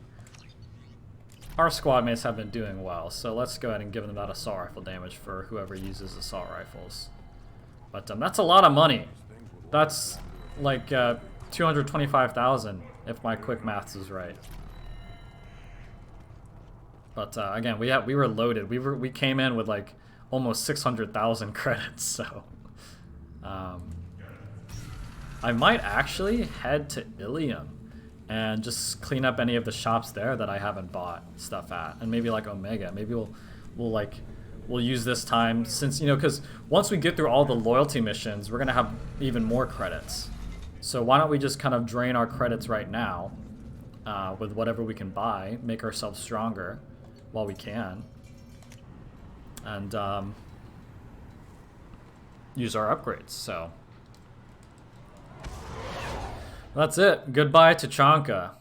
Our squad mates have been doing well, so let's go ahead and give them that assault rifle damage for whoever uses assault rifles. But that's a lot of money. That's like 225,000 if my quick maths is right. But again, we were loaded. We came in with like almost 600,000 credits, so I might actually head to Ilium and just clean up any of the shops there that I haven't bought stuff at, and maybe like Omega. Maybe we'll use this time, since, you know, because once we get through all the loyalty missions, we're gonna have even more credits. So why don't we just kind of drain our credits right now with whatever we can buy, make ourselves stronger while we can, and use our upgrades. So that's it. Goodbye to Tuchanka.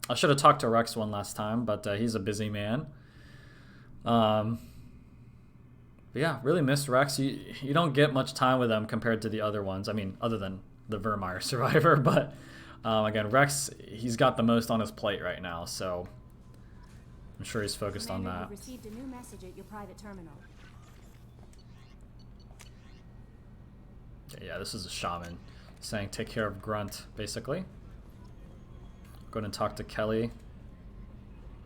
I should have talked to Rex one last time, but he's a busy man. But yeah, really missed Rex. You don't get much time with him compared to the other ones. I mean, other than the Vermeer survivor, but Again, Rex, he's got the most on his plate right now, so I'm sure he's focused on
Commander,
that.
you've received a new message at your private terminal.
Okay, yeah, this is a shaman saying take care of Grunt, basically. Go ahead and talk to Kelly.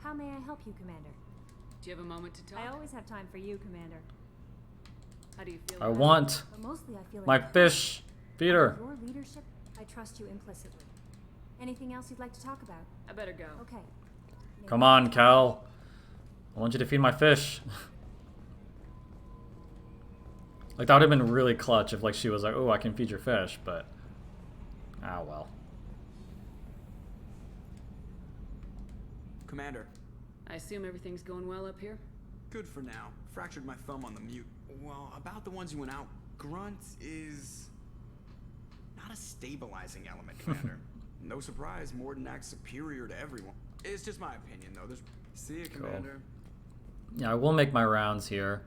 How may I help you, Commander?
Do you have a moment to talk?
I always have time for you, Commander.
How do you feel?
I
about
want
But mostly I feel
my
like
fish feeder.
your leadership, I trust you implicitly. Anything else you'd like to talk about?
it? I better go.
Okay.
Come on, Cal. I want you to feed my fish. Like, that would have been really clutch if, like, she was like, oh, I can feed your fish, but... ah, well.
Commander,
I assume everything's going well up here?
good for now. Fractured my thumb on the mute. Well, about the ones who went out, Grunt is not a stabilizing element, Commander. No surprise, Mordin acts superior to everyone. It's just my opinion, though. There's... See you, Commander.
Yeah, I will make my rounds here.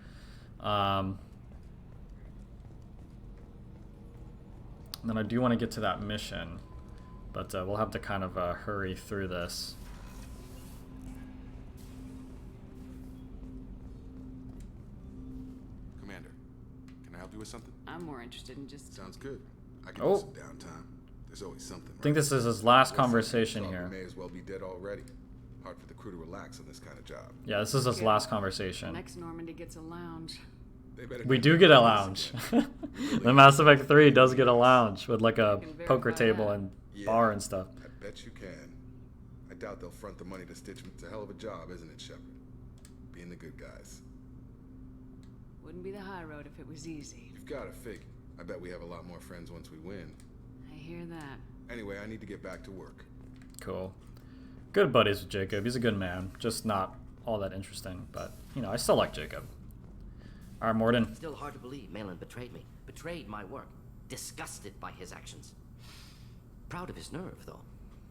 Then I do want to get to that mission, but we'll have to kind of hurry through this.
Commander, can I help you with something?
I'm more interested in just...
Sounds good. I can
Oh.
use some downtime. There's always something.
I think this is his last conversation here.
We may as well be dead already. Hard for the crew to relax on this kind of job.
Yeah, this is his last conversation.
Next Normandy gets a lounge.
They better
We do get a lounge. The Mass Effect 3 does get a lounge with like a poker table and bar and stuff.
I bet you can. I doubt they'll front the money to stitch me. It's a hell of a job, isn't it, Shepard? Being the good guys.
Wouldn't be the high road if it was easy.
You've got to figure. I bet we have a lot more friends once we win.
I hear that.
Anyway, I need to get back to work.
Cool. Good buddies with Jacob. He's a good man. Just not all that interesting, but, you know, I still like Jacob. Alright, Mordin.
Still hard to believe Malin betrayed me. Betrayed my work. Disgusted by his actions. Proud of his nerve, though.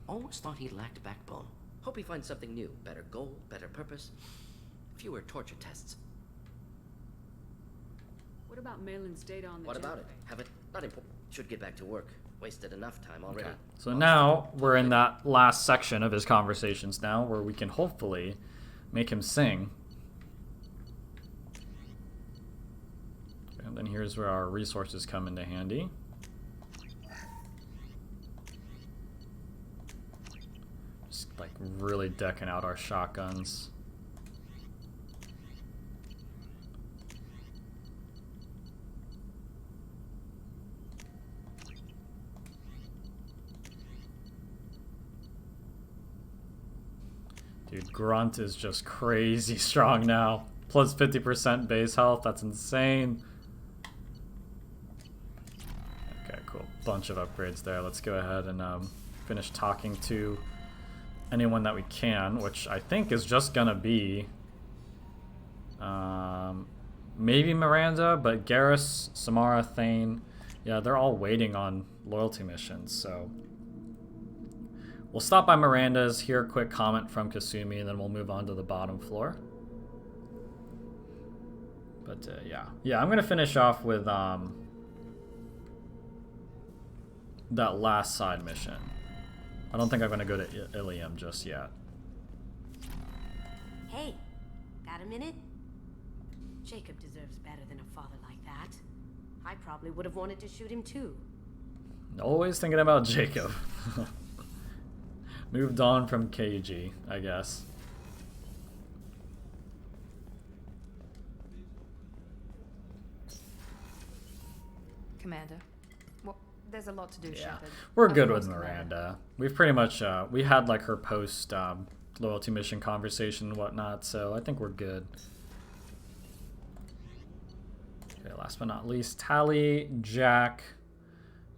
Almost thought he lacked backbone. Hope he finds something new. Better goal, better purpose. Fewer torture tests.
What about Malin's data on the
What about it?
generator?
Have it? Not important. Should get back to work. Wasted enough time already.
Okay. So now we're in that last section of his conversations now where we can hopefully make him sing. And then here's where our resources come into handy. Just like really decking out our shotguns. Dude, Grunt is just crazy strong now. Plus 50% base health, that's insane. Okay, cool. Bunch of upgrades there. Let's go ahead and finish talking to anyone that we can, which I think is just gonna be maybe Miranda, but Garrus, Samara, Thane, yeah, they're all waiting on loyalty missions, so we'll stop by Miranda's, hear a quick comment from Kasumi, and then we'll move on to the bottom floor. But yeah, I'm gonna finish off with that last side mission. I don't think I'm gonna go to Ilium just yet.
Hey, got a minute? Jacob deserves better than a father like that. I probably would have wanted to shoot him too.
Always thinking about Jacob. Moved on from KG, I guess.
Commander. Well, there's a lot to do,
Yeah,
Shepard.
we're
Of
good
course,
with
Commander.
Miranda. We've pretty much, we had like her post loyalty mission conversation and whatnot, so I think we're good. Okay, last but not least, Tally, Jack.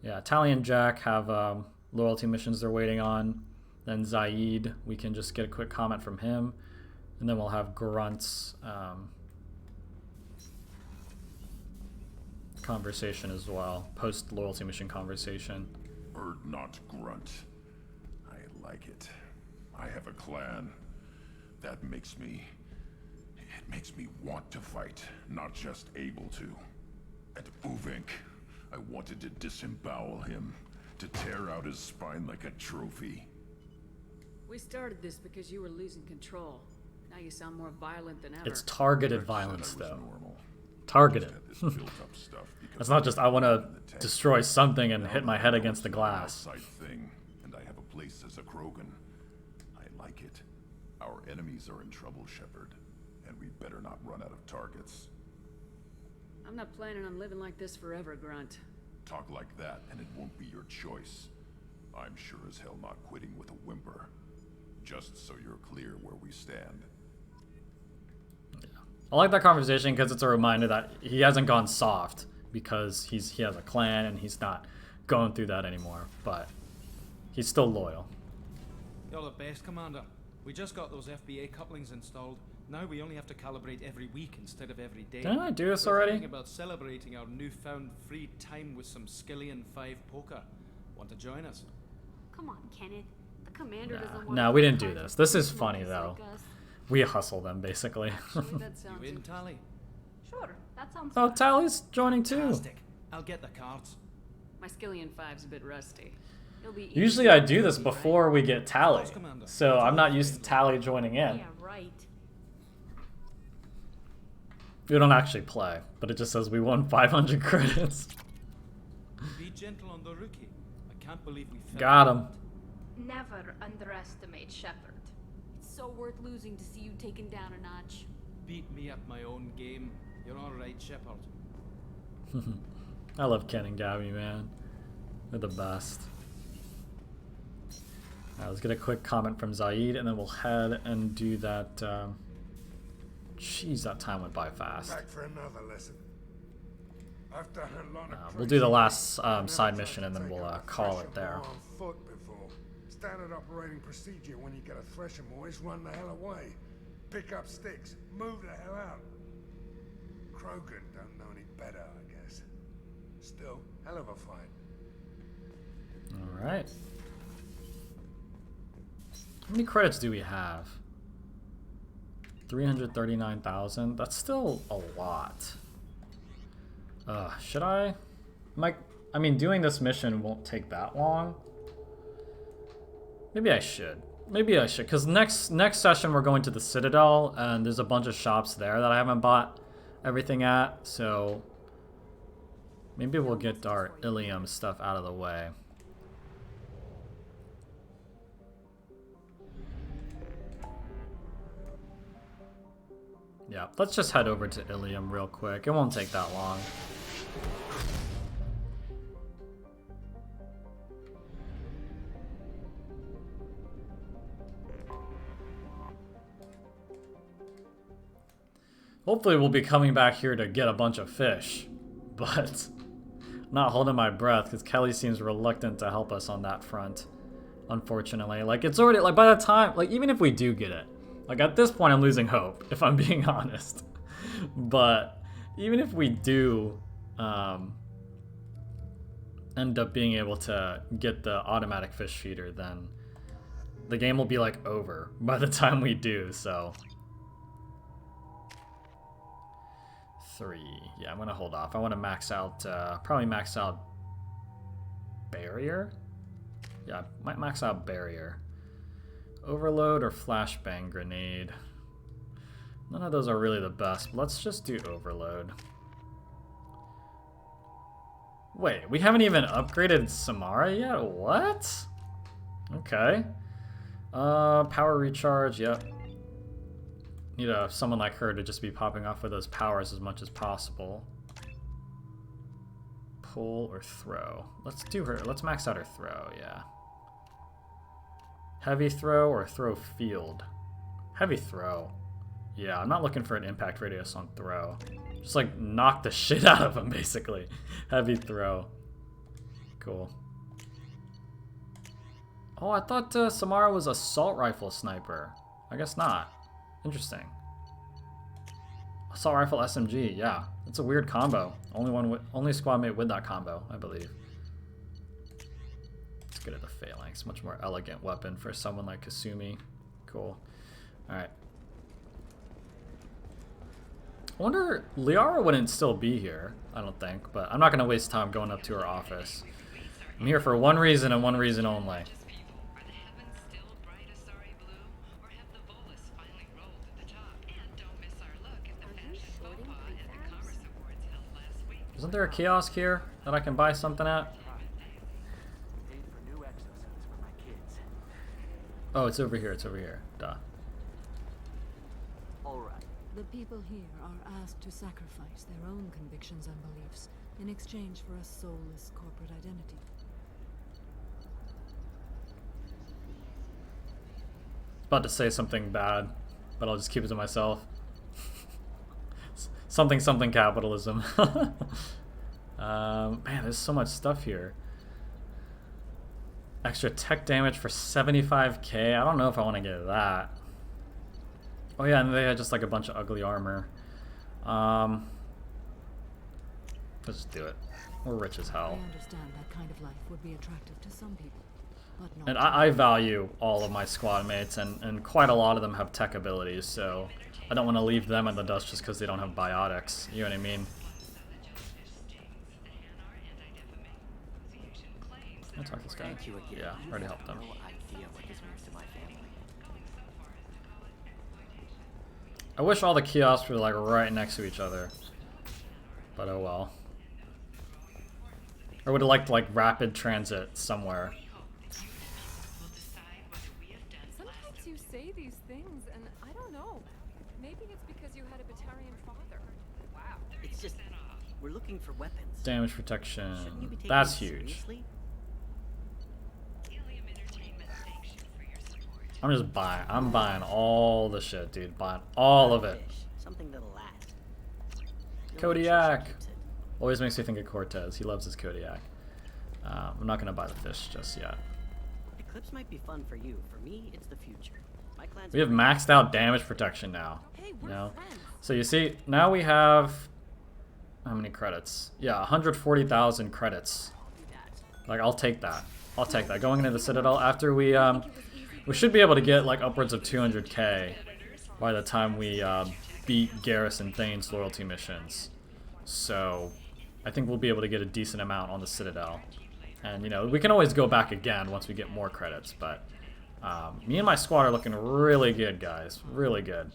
Yeah, Tally and Jack have loyalty missions they're waiting on. Then Zaid, we can just get a quick comment from him. And then we'll have Grunt's conversation as well. Post-loyalty mission conversation.
Not Grunt. I like it. I have a clan. That makes me... It makes me want to fight, not just able to. At Uvink, I wanted to disembowel him. To tear out his spine like a trophy.
We started this because you were losing control. Now you sound more violent than ever.
It's targeted violence, though. Targeted. It's not just I want to destroy something and hit my head against the glass.
Thing, and I have a place as a Krogan. I like it. Our enemies are in trouble, Shepard, and we better not run out of targets.
I'm not planning on living like this forever, Grunt.
Talk like that, and it won't be your choice. I'm sure as hell not quitting with a whimper. Just so you're clear where we stand.
I like that conversation because it's a reminder that he hasn't gone soft because he has a clan and he's not going through that anymore, but he's still loyal.
You're the best, Commander. We just got those FBA couplings installed. Now we only have to calibrate every week instead of every day.
Didn't I do this
We're
already?
thinking about celebrating our newfound free time with some Skillian 5 poker. Want to join us?
Come on, Kenneth. The commander doesn't want
No, we didn't do this. This is funny though.
like us.
We hustle them basically.
You in, Tally?
Sure, that sounds
Oh,
fun.
Tally's joining too.
Fantastic. I'll get the cards.
My Skillian 5's a bit rusty. It'll be
Usually I do this before we get Tally, so I'm not used to Tally joining in.
Yeah, right.
We don't actually play, but it just says we won 500 credits.
Be gentle on the rookie. I can't believe we fell.
Got him.
Never underestimate Shepard.
It's so worth losing to see you taken down a notch.
Beat me at my own game. You're all right, Shepard.
I love Ken and Gabby, man. They're the best. Alright, let's get a quick comment from Zaid, and then we'll head and do that. Jeez, that time went by fast.
Back for another lesson. I've done a lot of
We'll do the last side mission, and then we'll call it there.
on foot before. Standard operating procedure when you get a Thresher more is run the hell away. Pick up sticks. Move the hell out. Krogan don't know any better, I guess. Still, hell of a fight.
Alright. How many credits do we have? 339,000. That's still a lot. Should I? I mean, doing this mission won't take that long. Maybe I should. Maybe I should, because next session we're going to the Citadel, and there's a bunch of shops there that I haven't bought everything at, so maybe we'll get our Ilium stuff out of the way. Yeah, let's just head over to Ilium real quick. It won't take that long. Hopefully we'll be coming back here to get a bunch of fish, but I'm not holding my breath because Kelly seems reluctant to help us on that front, unfortunately. Like, it's already, like, by the time, like, even if we do get it, like, at this point I'm losing hope, if I'm being honest. But even if we do end up being able to get the automatic fish feeder, then the game will be, like, over by the time we do, so... 3. Yeah, I'm gonna hold off. I want to max out, probably max out barrier. Yeah, I might max out barrier. Overload or flashbang grenade. None of those are really the best. But let's just do overload. Wait, we haven't even upgraded Samara yet? What? Okay. Power recharge, yep. Need someone like her to just be popping off with those powers as much as possible. Pull or throw. Let's do her. Let's max out her throw, yeah. Heavy throw or throw field? Heavy throw. Yeah, I'm not looking for an impact radius on throw. Just like knock the shit out of him, basically. Heavy throw. Cool. Oh, I thought Samara was assault rifle sniper. I guess not. Interesting. Assault rifle SMG, yeah. It's a weird combo. Only squad mate with that combo, I believe. It's good at the phalanx. Much more elegant weapon for someone like Kasumi. Cool. Alright. I wonder, Liara wouldn't still be here, I don't think, but I'm not going to waste time going up to her office. I'm here for one reason and one reason only. Isn't there a kiosk here that I can buy something at? Oh, it's over here, it's over here. Duh.
Alright.
The people here are asked to sacrifice their own convictions and beliefs in exchange for a soulless corporate identity.
About to say something bad, but I'll just keep it to myself. Something capitalism. Man, there's so much stuff here. Extra tech damage for 75k. I don't know if I want to get that. Oh yeah, and they had just like a bunch of ugly armor. Let's just do it. We're rich as hell.
I understand that kind of life would be attractive to some people, but not
And I value all of my squad mates, and quite a lot of them have tech abilities, so I don't want to leave them in the dust just because they don't have biotics. You know what I mean? I'll talk to this guy. Yeah, already helped them. I wish all the kiosks were like right next to each other, but oh well. I would have liked like rapid transit somewhere.
Sometimes you say these things, and I don't know. Maybe it's because you had a Batarian father. Wow.
It's just, we're looking for weapons.
Damage protection. That's huge.
Seriously?
I'm just buying. I'm buying all the shit, dude. Buying all of it.
Something that'll last.
Kodiak. Always makes me think of Cortez. He loves his Kodiak. I'm not gonna buy the fish just yet.
Eclipse might be fun for you. For me, it's the future. My clan's
We have maxed out damage protection now.
Hey,
You know? So you see, now we have how many credits? Yeah, 140,000 credits. Like I'll take that. I'll take that. Going into the Citadel after we should be able to get like upwards of 200k by the time we beat Garrison Thane's loyalty missions. So I think we'll be able to get a decent amount on the Citadel. And you know, we can always go back again once we get more credits, but me and my squad are looking really good, guys. Really good.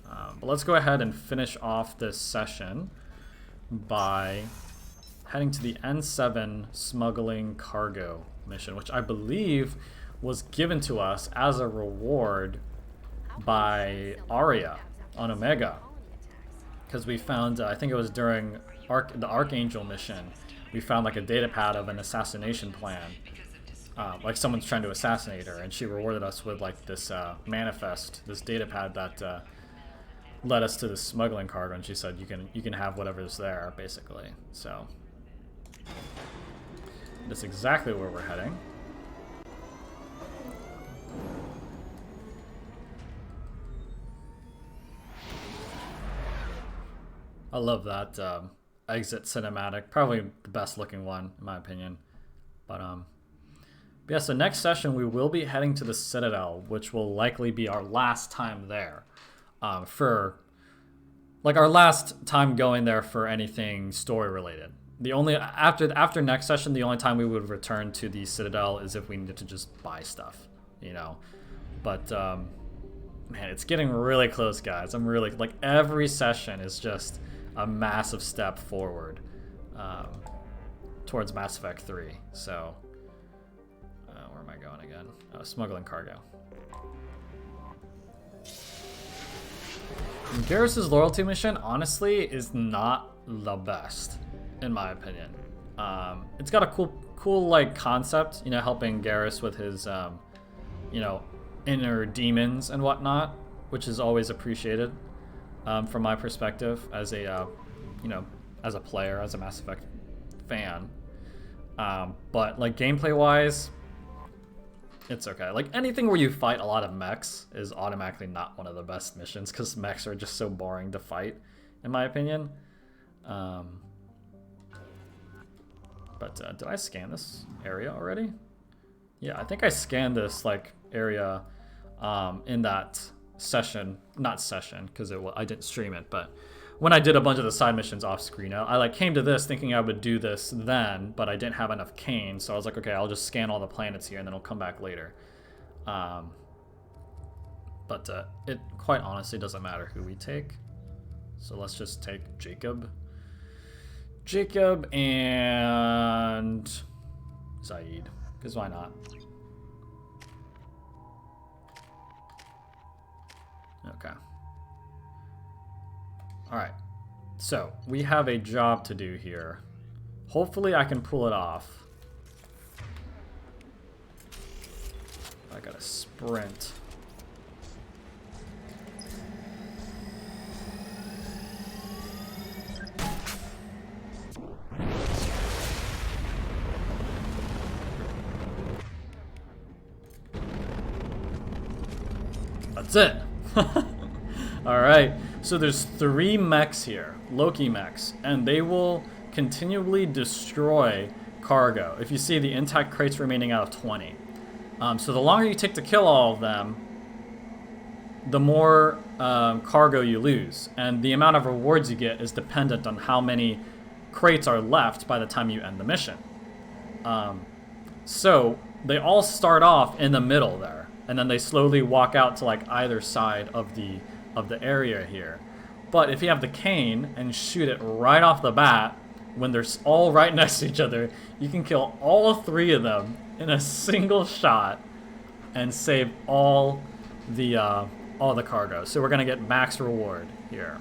But let's go ahead and finish off this session by heading to the N7 smuggling cargo mission, which I believe was given to us as a reward by Arya on Omega, because we found I think it was during the Archangel mission, we found like a data pad of an assassination plan, like someone's trying to assassinate her, and she rewarded us with like this manifest, this data pad that led us to the smuggling cargo, and she said you can have whatever's there basically. So that's exactly where we're heading. I love that exit cinematic. Probably the best looking one, in my opinion. But yeah, so next session we will be heading to the Citadel, which will likely be our last time there. For like our last time going there for anything story related. The only after next session, the only time we would return to the Citadel is if we needed to just buy stuff, you know. But man, it's getting really close, guys. I'm really like every session is just a massive step forward towards Mass Effect 3. So where am I going again? Smuggling cargo. Garrus's loyalty mission, honestly, is not the best, in my opinion. It's got a cool like concept, you know, helping Garrus with his, you know, inner demons and whatnot, which is always appreciated from my perspective as a, you know, as a player, as a Mass Effect fan. But like gameplay-wise, it's okay. Like anything where you fight a lot of mechs is automatically not one of the best missions because mechs are just so boring to fight, in my opinion. But did I scan this area already? Yeah, I think I scanned this like area in that session, not session because I didn't stream it, but when I did a bunch of the side missions off screen. I like came to this thinking I would do this then, but I didn't have enough cane, so I was like, okay, I'll just scan all the planets here and then I'll come back later. But it quite honestly doesn't matter who we take. So let's just take Jacob. Jacob and Zaid, because why not? Okay. Alright. So, we have a job to do here. Hopefully I can pull it off. I gotta sprint. That's it. Alright, so there's 3 mechs here, Loki mechs, and they will continually destroy cargo. If you see, the intact crates remaining out of 20. So the longer you take to kill all of them, the more cargo you lose. And the amount of rewards you get is dependent on how many crates are left by the time you end the mission. So they all start off in the middle there, and then they slowly walk out to like either side of the area here. But if you have the cane and shoot it right off the bat, when they're all right next to each other, you can kill all 3 of them in a single shot and save all the cargo. So we're gonna get max reward here.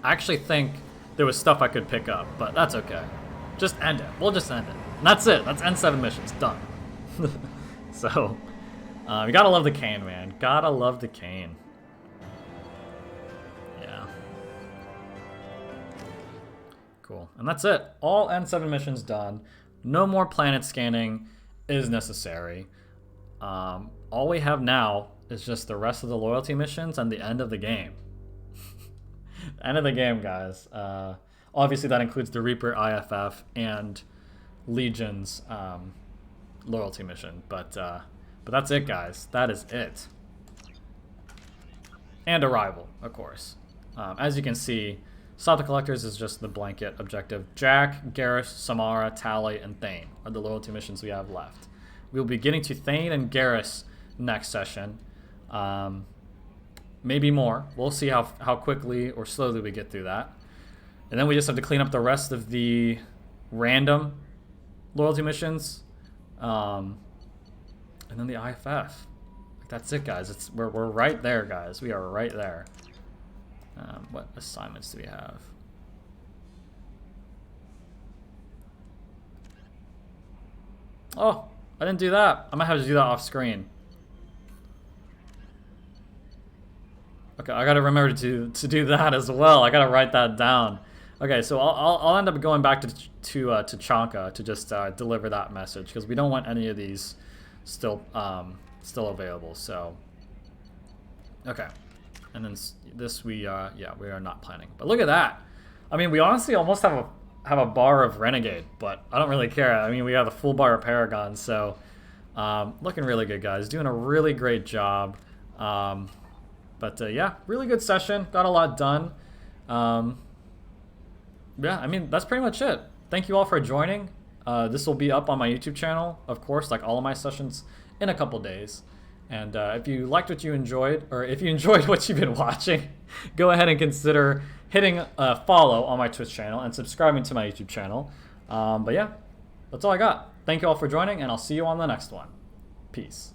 I actually think there was stuff I could pick up, but that's okay. Just end it. We'll just end it. And that's it. That's end 7 missions. Done. So, you gotta love the cane, man. Gotta love the cane. Yeah. Cool. And that's it. All N7 missions done. No more planet scanning is necessary. All we have now is just the rest of the loyalty missions and the end of the game. End of the game, guys. Obviously, that includes the Reaper IFF and Legion's loyalty mission. But that's it, guys. That is it. And Arrival, of course. As you can see, Stop the Collectors is just the blanket objective. Jack, Garrus, Samara, Tally, and Thane are the loyalty missions we have left. We'll be getting to Thane and Garrus next session. Maybe more. We'll see how quickly or slowly we get through that. And then we just have to clean up the rest of the random loyalty missions. And then the IFF. That's it, guys. We're right there, guys. We are right there. What assignments do we have? Oh, I didn't do that. I might have to do that off screen. Okay, I gotta remember to do that as well. I gotta write that down. Okay, so I'll end up going back to TUCHANKA to just deliver that message, because we don't want any of these still available. So okay, and then this we are not planning. But look at that. I mean, we honestly almost have a bar of Renegade, but I don't really care. I mean, we have a full bar of Paragon, so looking really good, guys. Doing a really great job. But yeah, really good session. Got a lot done. Yeah, I mean, that's pretty much it. Thank you all for joining. This will be up on my YouTube channel, of course, like all of my sessions, in a couple days. And if you liked what you enjoyed, or if you enjoyed what you've been watching, go ahead and consider hitting follow on my Twitch channel and subscribing to my YouTube channel. But yeah, that's all I got. Thank you all for joining, and I'll see you on the next one. Peace.